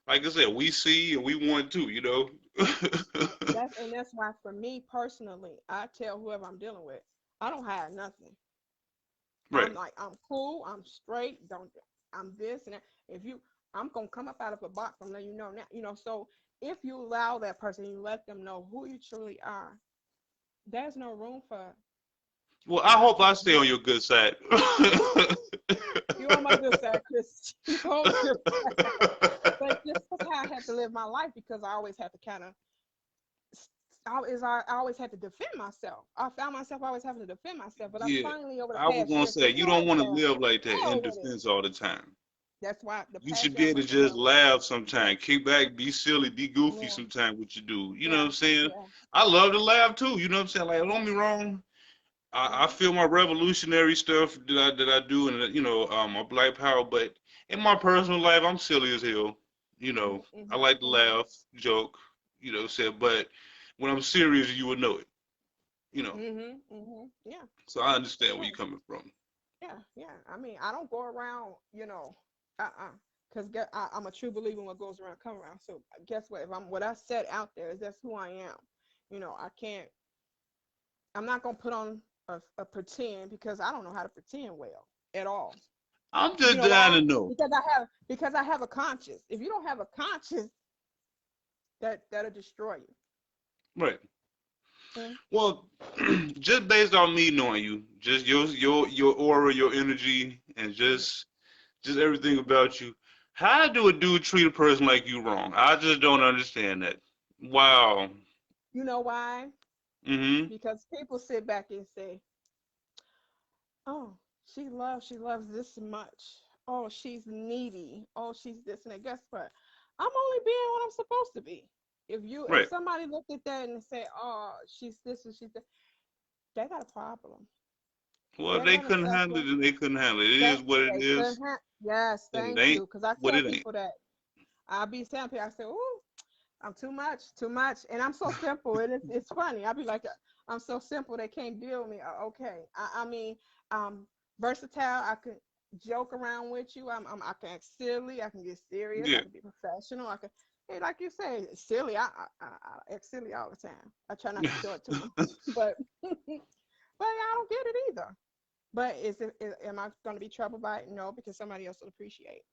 like I said, we see and we want to. That's why for me personally, I tell whoever I'm dealing with, I don't hide nothing. I'm Right. like, I'm cool, I'm straight, don't I'm this and that. If you I'm gonna come up out of a box and let you know now, so if you allow that person, you let them know who you truly are, there's no room Well, for I hope I nonsense. stay on your good side. You on my good side, Chris. You on my good side. But this was how I had to live my life because I always had to kind of I always had to defend myself. I found myself always having to defend myself. But I Yeah, finally over the I was past gonna year say said, you you know don't what, want to the live like that in hell with it. defense all the time. That's why the You past should year be I able to went to just him. laugh sometime, kick back, be silly, be goofy Yeah, sometime. What you do, you know what yeah, I'm saying? yeah, I love to laugh too. You know what I'm saying? Like, don't yeah. get me wrong. I Mm-hmm, feel my revolutionary stuff that I do, and my Black Power. But in my personal life, I'm silly as hell. I mm-hmm, like to mm-hmm, laugh, joke. Say, but when I'm serious, you would know it. You know, mm-hmm, mm-hmm. Yeah, so I understand where yeah, you're coming from. yeah, yeah. I mean, I don't go around, because I'm a true believer in what goes around come around. So guess what? If I'm what I set out there is that's who I am. I can't. I'm not gonna put on a pretend because I don't know how to pretend well at all. I'm You just know dying why? to know. Because I have a conscience. If you don't have a conscience, that'll destroy you. Right. Mm, Well, just based on me knowing you, just your aura, your energy, and mm, just everything mm. about you. How do a dude treat a person like you wrong? I just don't understand that. Wow. You know why? Mm-hmm. Because people sit back and say, "Oh, she loves this much. Oh, she's needy. Oh, she's this and that." Guess what? I'm only being what I'm supposed to be. If Right. somebody looked at that and say, "Oh, she's this and she's that," they got a problem. Well, if They're they gonna couldn't handle it, suffer. then they couldn't handle it. It They is what it they is, couldn't have. Yes, and it thank you. ain't Because I what tell it ain't. people that I'll be telling people, I say, "Ooh, I'm too much, too much," and I'm so simple, and it's funny. I'll be like, "I'm so simple, they can't deal with me." Okay, I mean, um, versatile. I can joke around with you. I can act silly. I can get serious. I Yeah. can be professional. I can, hey, like you say, silly. I act silly all the time. I try not to show it too much, but but I don't get it either. But am I going to be troubled by it? No, because somebody else will appreciate.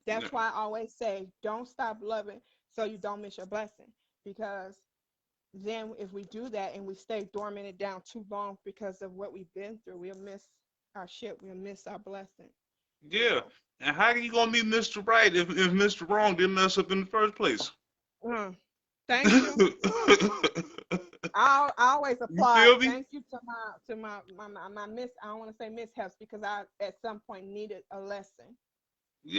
Yeah. That's why I always say, don't stop loving so you don't miss your blessing. Because then, if we do that and we stay dormant down too long because of what we've been through, we'll miss our shit. We'll miss our blessing. You Yeah. know. And how you gonna be Mr. Right if Mr. Wrong didn't mess up in the first place? Mm, thank you. I always You applaud. feel me? Thank you to my miss. I don't want to say mishaps because I at some point needed a lesson.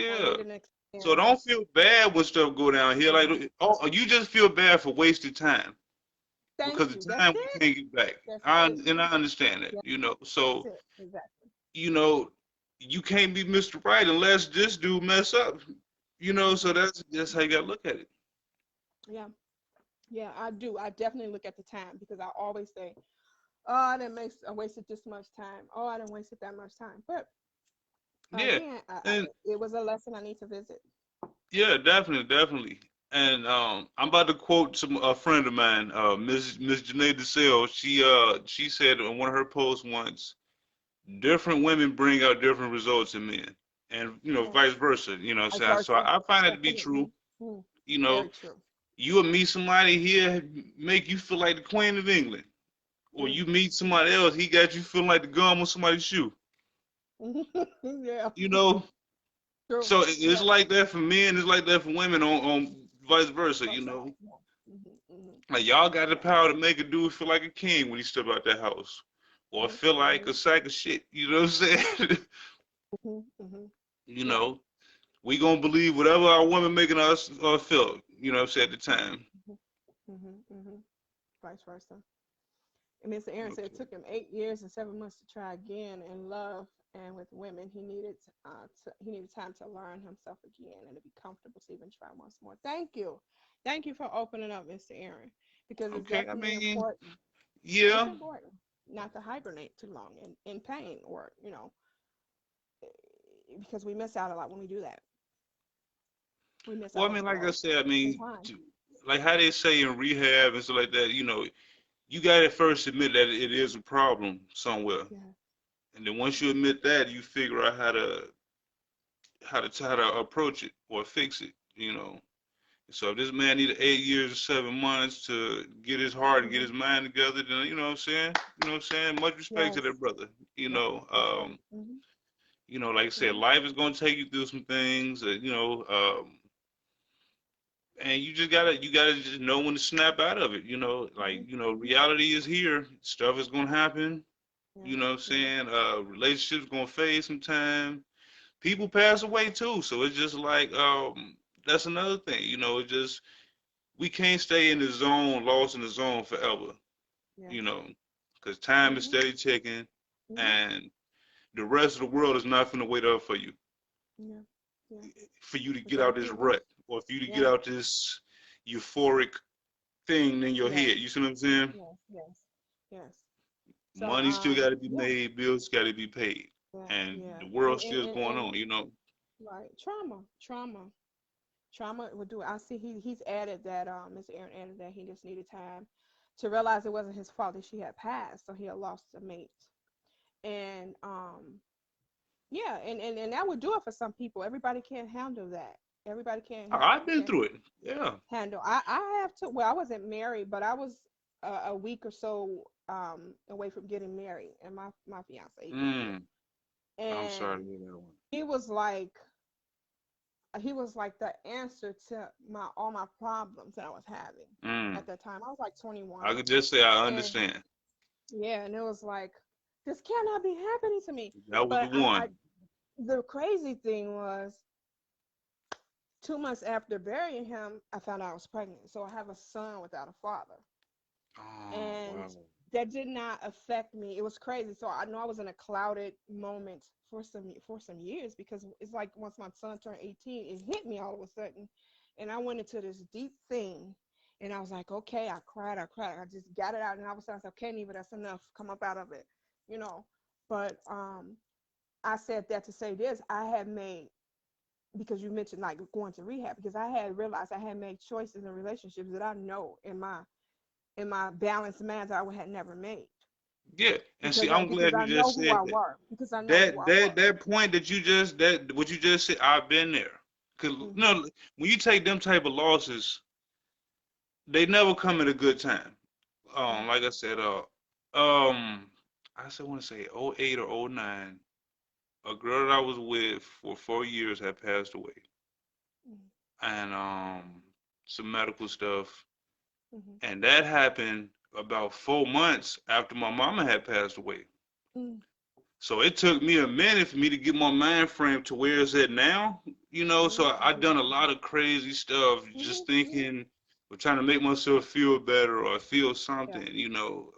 I Yeah. needed an So don't experience. feel bad when stuff go down here. Mhm. Like, oh, you just feel bad for wasted time Thank because you. the That's time we it. can't get back. That's I it. and I understand that. Yeah, that's So it. Exactly. you know you can't be Mr. Right unless this dude mess up. So Hmm. that's how you gotta look at it. Yeah. Yeah, I do. I definitely look at the time because I always say, "Oh, I wasted this much time. Oh, I didn't wasted that much time." But Yeah, again, and it was a lesson I need to visit. yeah, definitely, definitely. And I'm about to quote a friend of mine, Miss Janae DeSale. She said on one of her posts once, different women bring out different results in men, and Yeah, vice versa. vice So versa. I find that to be true. Definitely. Mm, You very know, true. you will meet somebody here, make you feel like the Queen of England, or Mm. you meet somebody else, he got you feeling like the gum on somebody's shoe. Yeah, You know, true. so it's Yeah, like that for men, it's like that for women on vice versa. both sides. Yeah. Hmm. Like y'all got the Yeah. power to make a dude feel like a king when he step out that house, or Hmm. feel like Hmm. a sack of shit. You know what I'm saying? Hmm. Hmm. you Yeah. know, we gonna believe whatever our woman making us feel. You know what I'm saying at the Hmm. time. Hmm. Hmm. vice versa. And Mr. Aaron said it Okay. took him 8 years and 7 months to try again in love and with women. He needed time to learn himself again and to be comfortable to even try once more. Thank you for opening up, Mr. Aaron, because it's Okay. I definitely mean, important. It's yeah. important not to hibernate too long in pain, or because we miss out a lot when we do that. We miss Well, out I on mean, like I growth said, I and mean, time. like how they say in rehab and stuff like that, you got to first admit that it is a problem somewhere, Yeah. and then once you Yeah. admit that, you figure out how to approach it or fix it. So if this man needed 8 years or 7 months to get his heart and get Hmm. his mind together, then you know what I'm saying. You know what I'm saying. Much respect to Yes. that brother. You Yes. know, Yes, sir. Hmm. like I said, Yeah. life is gonna take you through some things. And you gotta just know when to snap out of it. Hmm. Hmm. Reality is here. Stuff is gonna happen. Yeah. You know what I'm Yeah. saying? Relationships gonna fade sometime. People pass away too, so it's just like that's another thing. It just we can't stay in the zone, lost in the zone forever. You Yes. know, because time is Hmm. steady ticking, Hmm. and the rest of the world is not gonna wait up Yeah. Yeah. for you to We get gotta out this keep rut, moving. or for you to get Yeah. out this euphoric thing in your Yes. head. You see what I'm saying? Yes. Yes. Yes. So Money still got to be yeah. made, bills got to be paid, Yeah. and Yeah. the And world and still is and, going and on. right. Trauma would do. I see he's added that Mr. Aaron added that he just needed time to realize it wasn't his fault that she had passed, so he had lost a mate. And yeah, and that would do it for some people. Everybody can't handle that. Everybody I've been can't through it. Yeah. handle. I have to. Well, I wasn't married, but I was a week or so away from getting married, and my fiance was here, Mm. I'm sorry to and hear that one. he was like he was like the answer to my all my problems that I was having Mm. at that time. I was like I 21, could just say I and understand. yeah, and it was like this cannot be happening to me. That was the But I one. the crazy thing was 2 months after burying him, I found out I was pregnant. So I have a son without a father. Oh, And wow. that did not affect me. It was crazy. So I know I was in a clouded moment for some years, because it's like once my son turned 18, it hit me all of a sudden. And I went into this deep thing, and I was like, okay, I cried. I just got it out, and I was like, okay, Neva, that's enough. Come up out of it, you know. But I said that to say this. I had made, because you mentioned like going to rehab, because I had realized I had made choices in relationships that I know in my balanced mind that I had never made, Yeah, and see, because I'm glad you I know just who said I that. were, because I know who That I that were. that point that what you just said, I've been there. Cause Hmm. when you take them type of losses, they never come at a good time. Yeah. Like I said, um, I still want to say '08 or '09. A girl that I was with for 4 years had passed away, Hmm. and some medical stuff, Hmm. and that happened about 4 months after my mama had passed away. Hmm. So it took me a minute for me to get my mind frame to where it's at now. So Hmm. I done a lot of crazy stuff, Hmm. just Hmm. thinking or trying to make myself feel better or feel Yeah. something.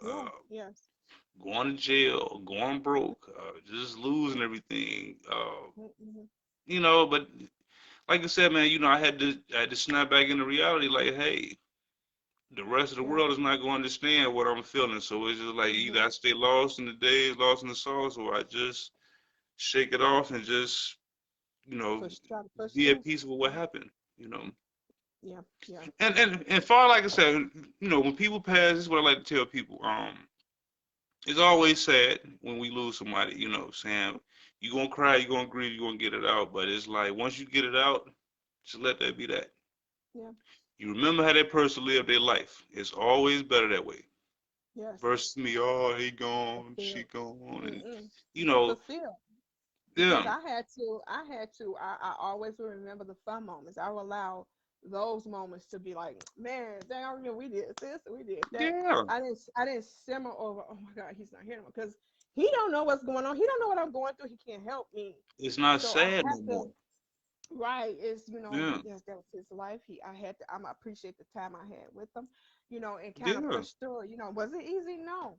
Yeah. Yes. Going to jail, going broke, just losing everything. Hmm. But like I said, man, I had to snap back into reality. Like, hey, the rest of the Yeah. world is not going to understand what I'm feeling. So it's just like either Hmm. I stay lost in the days, lost in the sauce, or I just shake it off and just you know, Try to push be at through. peace with what happened, you know. Yeah. Yeah. And far like I said, when people pass, this is what I like to tell people. It's always sad when we lose somebody, saying you're gonna cry, you're gonna grieve, you're gonna get it out. But it's like once you get it out, just let that be that. Yeah. You remember how that person lived their life. It's always better that way. Yes. Versus me, oh, he gone, she Fulfilled. gone, and Mm-mm. you know, Fulfilled. Because yeah, I always will remember the fun moments. I will allow those moments to be like, man, dang, I remember we did this, we did that. yeah. I didn't simmer over, oh my God, he's not here anymore, because he don't know what's going on. He don't know what I'm going through. He can't help me. It's not So I sad have no to, more. right, is Yeah, that was his life. I appreciate the time I had with him. and kind of Yeah. push through it. Was it easy? No,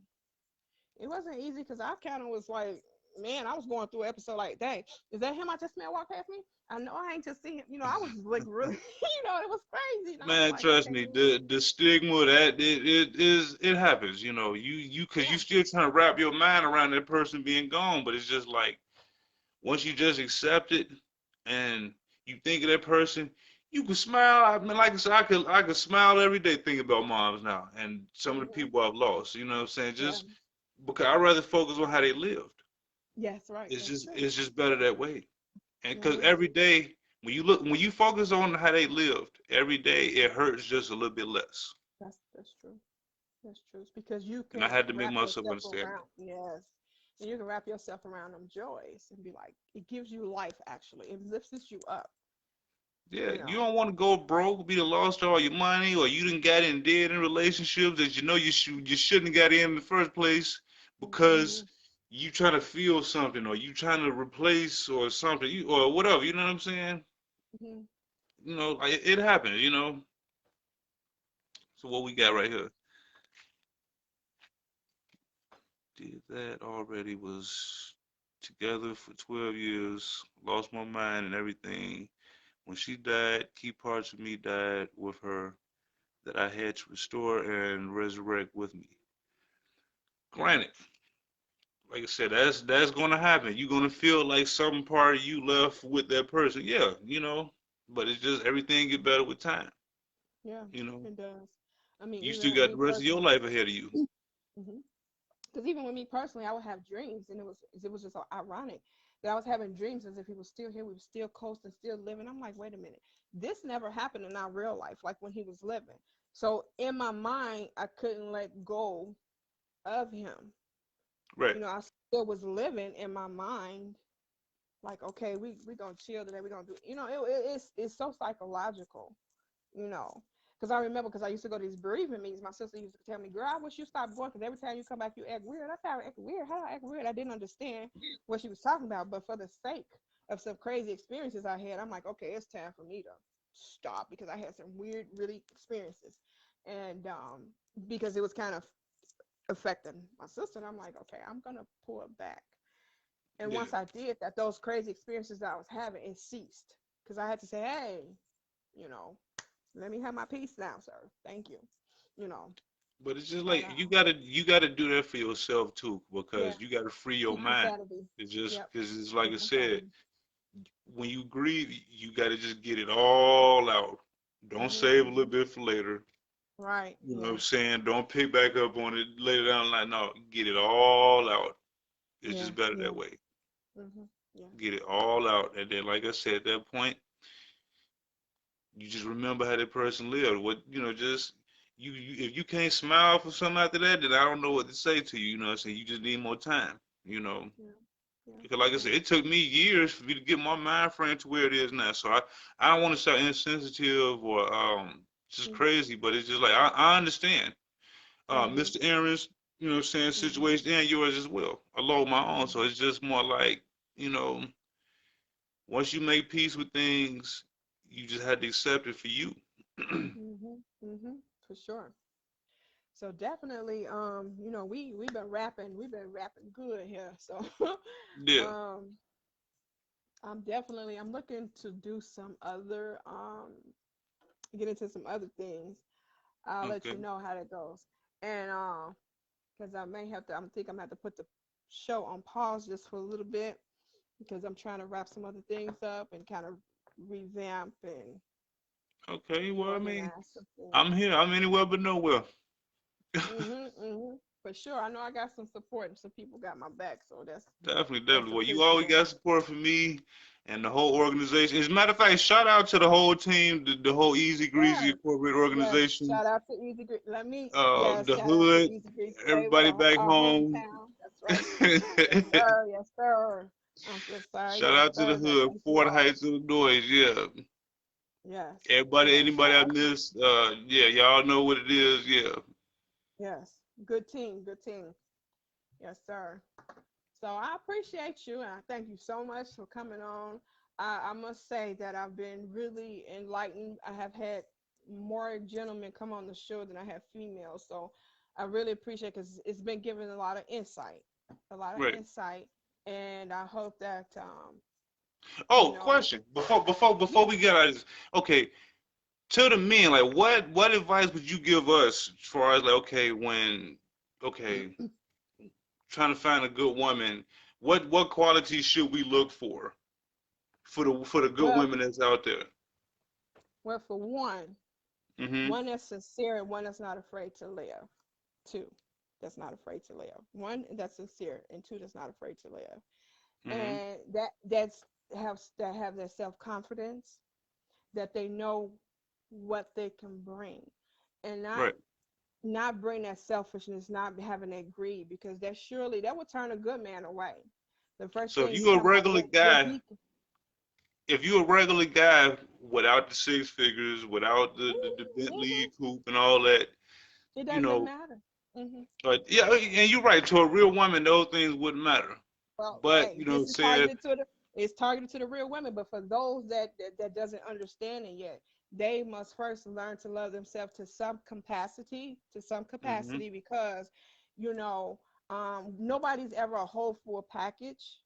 it wasn't easy because I kind of was like, man, I was going through an episode like, dang, is that him I just met walk past me? I know I ain't just seen him. I was like really, it was crazy. And I was Man, like, trust okay, me, Lord. the stigma that it happens, cause you Yeah. still trying to wrap your mind around that person being gone, but it's just like once you just accept it and you think of that person, you can smile. I mean, like I said, I could smile every day thinking about moms now and some of the Hmm. people I've lost. You know what I'm saying? Yeah. Just because I'd rather focus on how they lived. Yes, right. It's That's just true. it's just better that way. And because Hmm. every day when you focus on how they lived, every day it hurts just a little bit less. That's true. That's true. It's because you And I can had to make wrap myself yourself understand around. Yes. And you can wrap yourself around them joys and be like, it gives you life actually. It lifts you up, yeah, you you know. don't want to go broke, be the lost all your money, or you didn't get in dead in relationships that you shouldn't have got in the first place because Hmm. you trying to feel something or you trying to replace or something or whatever. You know what I'm saying? Hmm. Like it happens. So what we got right here? Did that already? Was together for 12 years, lost my mind and everything. When she died, key parts of me died with her that I had to restore and resurrect with me. Granted, like I said, that's gonna happen. You're gonna feel like some part of you left with that person. Yeah, but it's just everything get better with time. Yeah, You know, it does. I mean, you even still with got me the rest of your personally. life ahead of you. Hmm. Because even with me personally, I would have dreams, and it was just so ironic that I was having dreams as if he was still here, we were still close and still living. I'm like, wait a minute, this never happened in our real life, like when he was living. So in my mind, I couldn't let go of him. Right. I still was living in my mind, like, okay, we gonna chill today, we gonna do. It's so psychological, you know. Because I remember, because I used to go to these bereavement meetings. My sister used to tell me, "Girl, I wish you stopped going, because every time you come back, you act weird." I thought, "Act weird? How do I act weird?" I didn't understand what she was talking about, but for the sake of some crazy experiences I had, I'm like, okay, it's time for me to stop, because I had some weird, really experiences, and because it was kind of affecting my sister, and I'm like, okay, I'm gonna pull it back. And Yeah. once I did that, those crazy experiences that I was having, it ceased, because I had to say, hey, you know, let me have my peace now, sir. Thank you. You know, But it's just and like you gotta do that for yourself too, yeah, because you gotta free your keep some mind. sanity. It's just Yep, because it's like I keep some said, sanity. when you grieve, you gotta just get it all out. Don't Mhm, save a little mhm. bit for later. Right. You know what I'm Yeah. saying? Don't pick back up on it later down the line. No, get it all out. It's Yeah. just better that Yeah. way. Mhm. Yeah. Get it all out, and then, like I said, at that point, you just remember how that person lived. Just if you can't smile for something after that, then I don't know what to say to you. You know what I'm saying? You just need more time. You know, Yeah. Yeah. because like I Yeah. said, it took me years for me to get my mind frame to where it is now. So I don't want to sound insensitive or just Mhm. crazy, but it's just like I understand. Mhm. Mr. Aaron's, you know what I'm saying, Mhm. situation and yours as well, along my own. So Mhm. it's just more like, you know, once you make peace with things, you just had to accept it for you. Mhm. Mhm. For sure. So definitely, we've been rapping good here. So, Yeah. um, I'm looking to do some other get into some other things. I'll let Okay. you know how that goes. And because I may have to, I'm gonna have to put the show on pause just for a little bit, because I'm trying to wrap some other things up and kind of revamp and Okay. Well, I mean, reorganize some I'm things. here. I'm anywhere but nowhere. Mhm, mhm. For sure, I know I got some support and some people got my back, so Definitely, that's definitely. Well, you always appreciated. got support from me and the whole organization. As a matter of fact, shout out to the whole team, the whole Easy Greasy Yes, corporate yes. organization, Shout out to Easy Grease. Yes, the shout out to hood, Easy Grease everybody Flavor, back our home. hometown. That's right. Yes, sir. Yes, sir. I'm so sorry. Shout Yes, out to the sir. But hood, thank you Fort all. Heights, Illinois. Yeah. Yes, Everybody, yes. anybody Shout I out to missed, yeah, y'all know what it is. Yeah. yes. Good team. Good team. Yes, sir. So I appreciate you and I thank you so much for coming on. I must say that I've been really enlightened. I have had more gentlemen come on the show than I have females. So I really appreciate because it's been given a lot of Right. insight, and I hope that you Oh, know, question. Before yeah. we get out of this, okay, to the men, like what advice would you give us as far as like okay, when okay, trying to find a good woman, what qualities should we look for the good Well, women that's out there? well, for Mm-hmm. one that's sincere and one that's not afraid to live. Two, that's not afraid to live. One that's sincere, and two that's not afraid to live. Mm-hmm. And that have their self confidence, that they know what they can bring, and Right. not bring that selfishness, not having that greed, because that will turn a good man away. The first So if thing you you a talking about regular what guy, he. if you a regular guy without the six figures, without the Bentley Mm-hmm, coupe and all that, it you doesn't know, matter. Hmm. yeah, and you're right. To a real woman, those things wouldn't matter. Well, But hey, you know, this is said, targeted to the it's targeted to the real women, but for those that doesn't understand it yet, they must first learn to love themselves to some hmm capacity, because you know, nobody's ever a whole full package.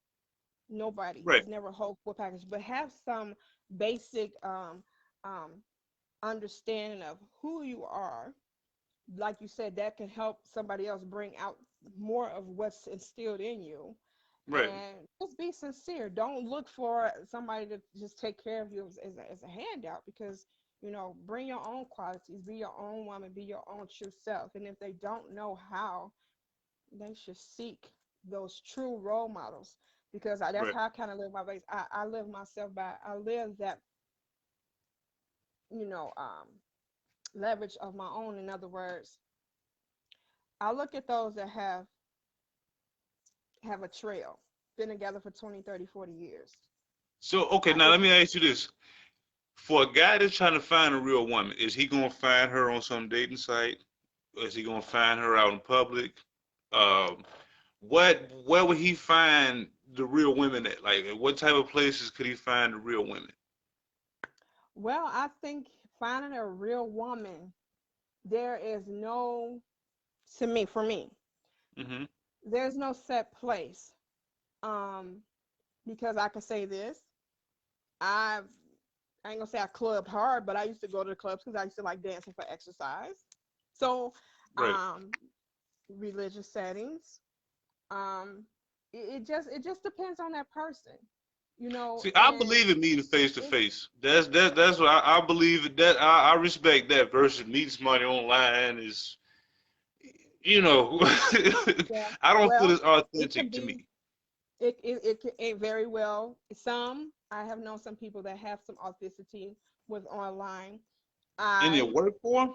Nobody right, is never a whole full package, but have some basic um understanding of who you are. Like you said, that can help somebody else bring out more of what's instilled in you, right, and just be sincere. Don't look for somebody to just take care of you as a handout, because bring your own qualities, be your own woman, be your own true self. And if they don't know how, they should seek those true role models, because that's right. how I kind of live my base. I live myself by, I live that, you know um leverage of my own. In other words, I look at those that have a trail, been together for 20, 30, 40 years. So okay, I now look let me ask you this: for a guy that's trying to find a real woman, is he gonna find her on some dating site? Or is he gonna find her out in public? Um, where would he find the real women at? Like, what type of places could he find the real women? Well, I think finding a real woman, there is no, to me, for me, Mm-hmm. there's no set place. Um, because I can say this, I I ain't gonna say I clubbed hard, but I used to go to the clubs because I used to like dancing for exercise. So, Right. um, religious settings, um, it just depends on that person, See, I and believe in meeting face to it's face. That's what I believe that I respect that versus meeting somebody online is you know yeah. I don't feel Well, it's it can authentic to be. me. It very well. Some I have known some people that have some authenticity with online. And it I worked for him?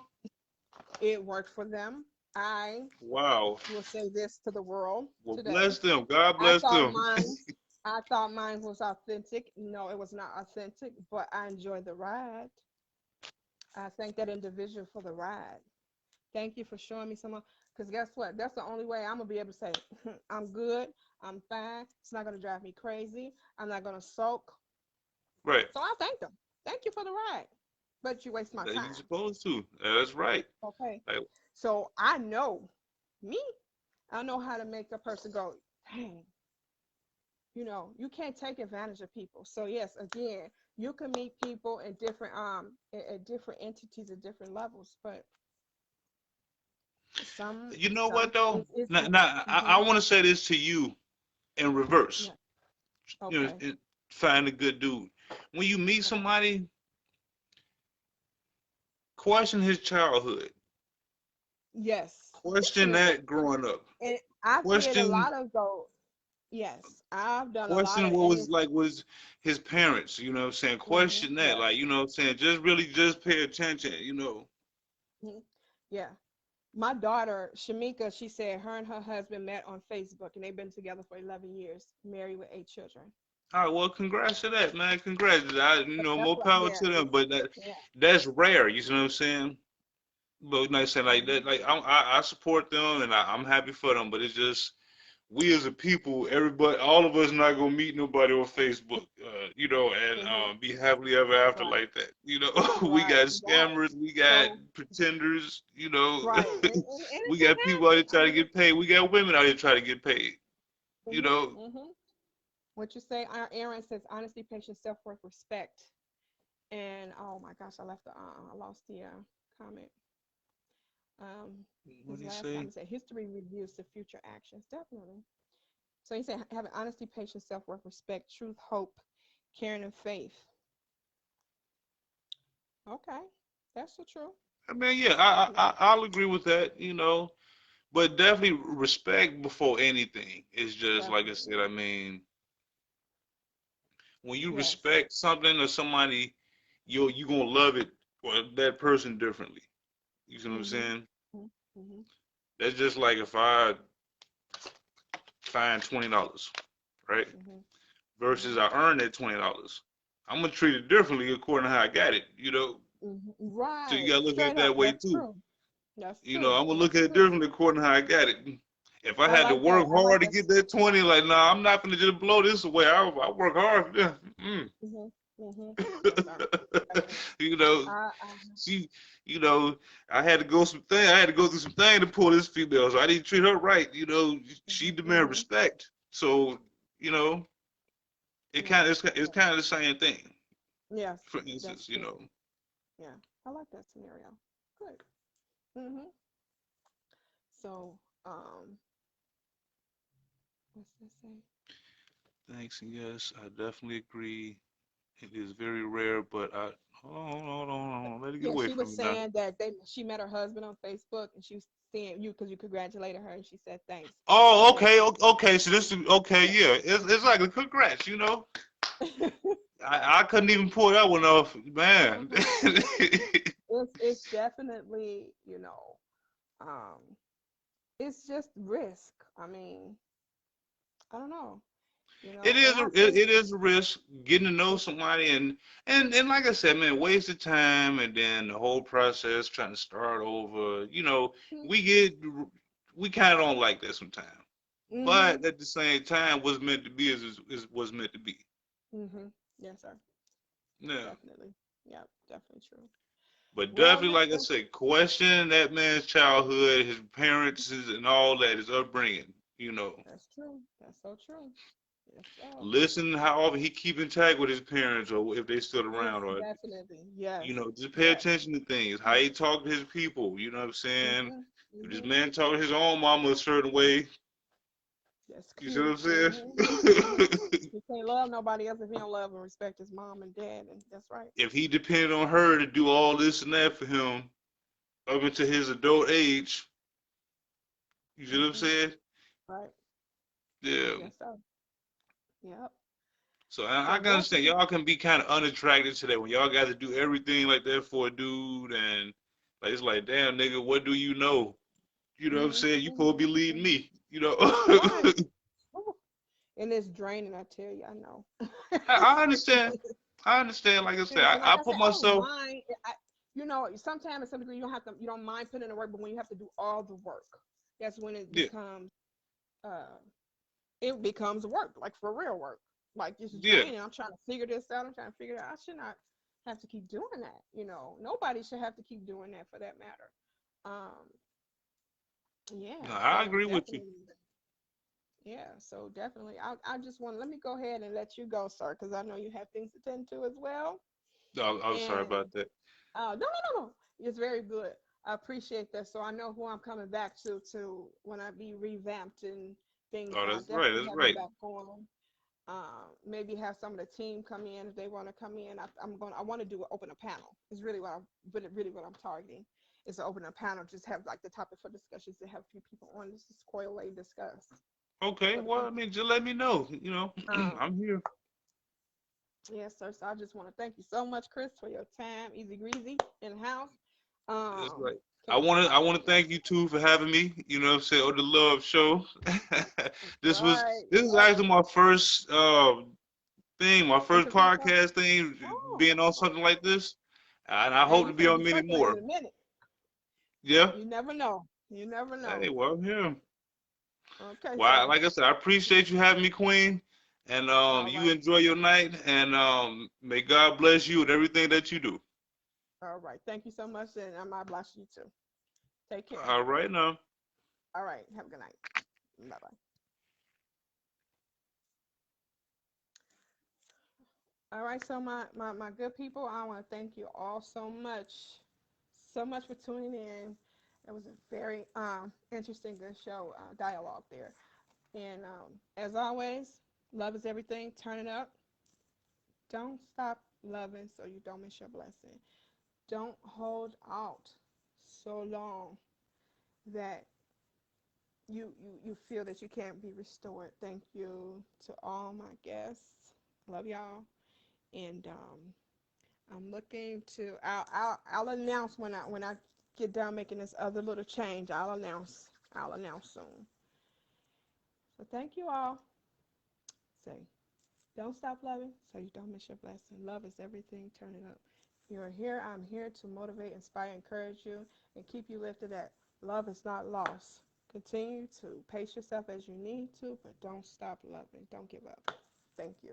It worked for them. I Wow. will say this to the world Well, today. bless them. God I bless thought them. mine I thought mine was authentic. No, it was not authentic, but I enjoyed the ride. I thank that individual for the ride. Thank you for showing me someone. Because guess what? That's the only way I'm gonna be able to say I'm good. I'm fine. It's not gonna drive me crazy. I'm not gonna sulk. Right. So I thank them. Thank you for the ride, but you waste my That you time. supposed to. That's right. Okay. Like, So I know me. I know how to make a person go, dang. You can't take advantage of people. So yes, again, you can meet people in different at different entities at different levels, but some you know some what though? it's Now I mm-hmm, want to say this to you in reverse. yeah, You know, okay, find a good dude. When you meet okay, somebody, question his childhood. yes, Question definitely. that growing up. And I did a Question lot of those. Yes, I've done a lot question of, what and was it's like was his parents, you know what I'm saying? mm-hmm, Question that, like, yes, you know what I'm saying? Just really just pay attention, you know. mhm, yeah. My daughter Shamika, she said her and her husband met on Facebook, and they've been together for 11 years, married with 8 children. All right, well, congrats to that, man. Congrats. So that's More what, power yeah, to them. But yeah. that's rare. You know what I'm saying? But like I said, like Mm-hmm. that, like I support them and I'm happy for them. But it's just we as a people, everybody, all of us not gonna meet nobody on Facebook, and Mhm. be happily ever after Right. like that. We Right. got Right. scammers, we got So pretenders, right, and it we can got people out here happen. I trying to mean, get paid, we got women out here trying to get paid. You mhm, know, mhm. What you say? Our Aaron says honesty, patience, self worth, respect. And oh my gosh, I lost the comment. what His do you last say? comment said history reviews the future actions. Definitely. So he said having honesty, patience, self worth, respect, truth, hope, caring, and faith. Okay, that's the truth. I mean, yeah, Yeah. I'll agree with that. But definitely respect before anything. It's just like I Definitely. said. I mean, when you Yes. respect something or somebody, you gonna love it or that person differently. You see what I'm Mhm. saying? Mhm. Mhm. That's just like if I find $20, right? Mhm. Versus Mhm. I earned that $20. I'm gonna treat it differently according to how I got it. Mhm. So you Right. gotta look at it Straight up. that way That's too. true. That's true. I'm gonna look That's at it true. differently according to how I got it. If I I had to like work that. I like hard to that. get that 20, like, nah, I'm not gonna just blow this away. I work hard for this. Mm. Mhm. Mhm. Yes, sir. Definitely. you know, I she, you know, I had to go through some thing to pull this female, so I didn't treat her right. She Mhm. demand Mhm. respect. So, you know, Yeah. it's Yeah. kind of the same thing. Yes, For that's instance, true. Yeah. I like that scenario. Good. Mhm. So, what's this say? thanks, and yes, I definitely agree. It is very rare, but hold on, let it get Yeah, away she was from me now. saying that she met her husband on Facebook and she was seeing you because you congratulated her and she said thanks. Oh, So okay, okay. So this is okay. yeah. Yeah, it's like a congrats. I couldn't even pull that one off, man. Mhm. It's definitely, um it's just risk. I mean, I don't know, It and is I a it, think it is a risk getting to know somebody, and like I said, man, waste of time, and then the whole process trying to start over. We get we kind of don't like that sometimes, mhm. but at the same time, what's meant to be is what's meant to be. Mhm. Yes, sir. Yeah. Definitely. Yeah, definitely true. But Well, definitely, like I listen, said, question that man's childhood, his parents, and all that, his upbringing. that's true. That's so true. Yes, sir. Listen how often he keep in touch with his parents, or if they still It's around, or definitely yes. just pay Yes. attention to things. How he talk to his people. You know what I'm saying? Mhm. If this Mhm. man talk to his own mama a certain way, That's you see what cute. I'm saying? Mhm. Mhm. He can't love nobody else if he don't love and respect his mom and dad, and that's right. If he depended on her to do all this and that for him up until his adult age, you see what I'm Mhm. saying? Right. Yeah. Yes, sir. Yep. So I So can understand definitely. y'all can be kind of unattracted to that when y'all got to do everything like that for a dude, and like it's like, damn nigga, what do you know? You know what I'm Mhm. saying? You supposed to Mhm. be leading Mhm. me. You know. Right. Whew. And it's draining. I tell you, I know. I understand. I understand. Like I said, And I like I put said, I don't myself. mind. Sometimes to some degree you don't have to. You don't mind putting in the work, but when you have to do all the work, that's when Yeah, uh, it becomes work, like for real work. Like it's yeah. draining. I'm trying to figure this out. I'm trying to figure it out. I should not have to keep doing that. Nobody should have to keep doing that for that matter. Um, No, yeah. I So agree with you. definitely. Yeah. So definitely. I just want to let me go ahead and let you go, sir, because I know you have things to tend to as well. I'm sorry And about that. no, no, no, no. It's very good. I appreciate that. So I know who I'm coming back to when I be revamped and things. Oh, I that's right. definitely That's have you right. back on. Maybe have some of the team come in if they want to come in. I want to do open a panel. It's really really what I'm targeting. Is to open a panel, just have like the topic for discussions to have a few people on. This is coil discuss Okay. for the Well, I people. mean, just let me know. Um, I'm here. yes, sir. So I just want to thank you so much, Chris, for your time. Easy Greasy in the house. That's Um, right. I can want to. I I? want to Yes, thank you too for having me. You know what I'm saying? On the Love Show. that's this was right. this is Yep. actually my first my first Interview part. podcast thing, Oh, being on oh. something like this, and I Hey, hope you to be finna on be many circulating more. in a minute. Yeah. You never know. You never know. Hey, well, I'm here. Okay, Well, so like I said, I appreciate you having me, Queen, and all you right, enjoy your night, and may God bless you with everything that you do. all right. Thank you so much, and I bless you too. Take care. All right now. All right, have a good night. Bye bye. All right, so my good people, I want to thank you all so much for tuning in. It was a very interesting, good show, dialogue there. And as always, love is everything. Turn it up. Don't stop loving so you don't miss your blessing. Don't hold out so long that you feel that you can't be restored. Thank you to all my guests. Love y'all. And I'm looking to I'll announce when I get done making this other little change. I'll announce soon. So thank you all. Say don't stop loving so you don't miss your blessing. Love is everything. Turn it up. You're here. I'm here to motivate, inspire, encourage you, and keep you lifted at love is not lost. Continue to pace yourself as you need to, but don't stop loving. Don't give up. Thank you.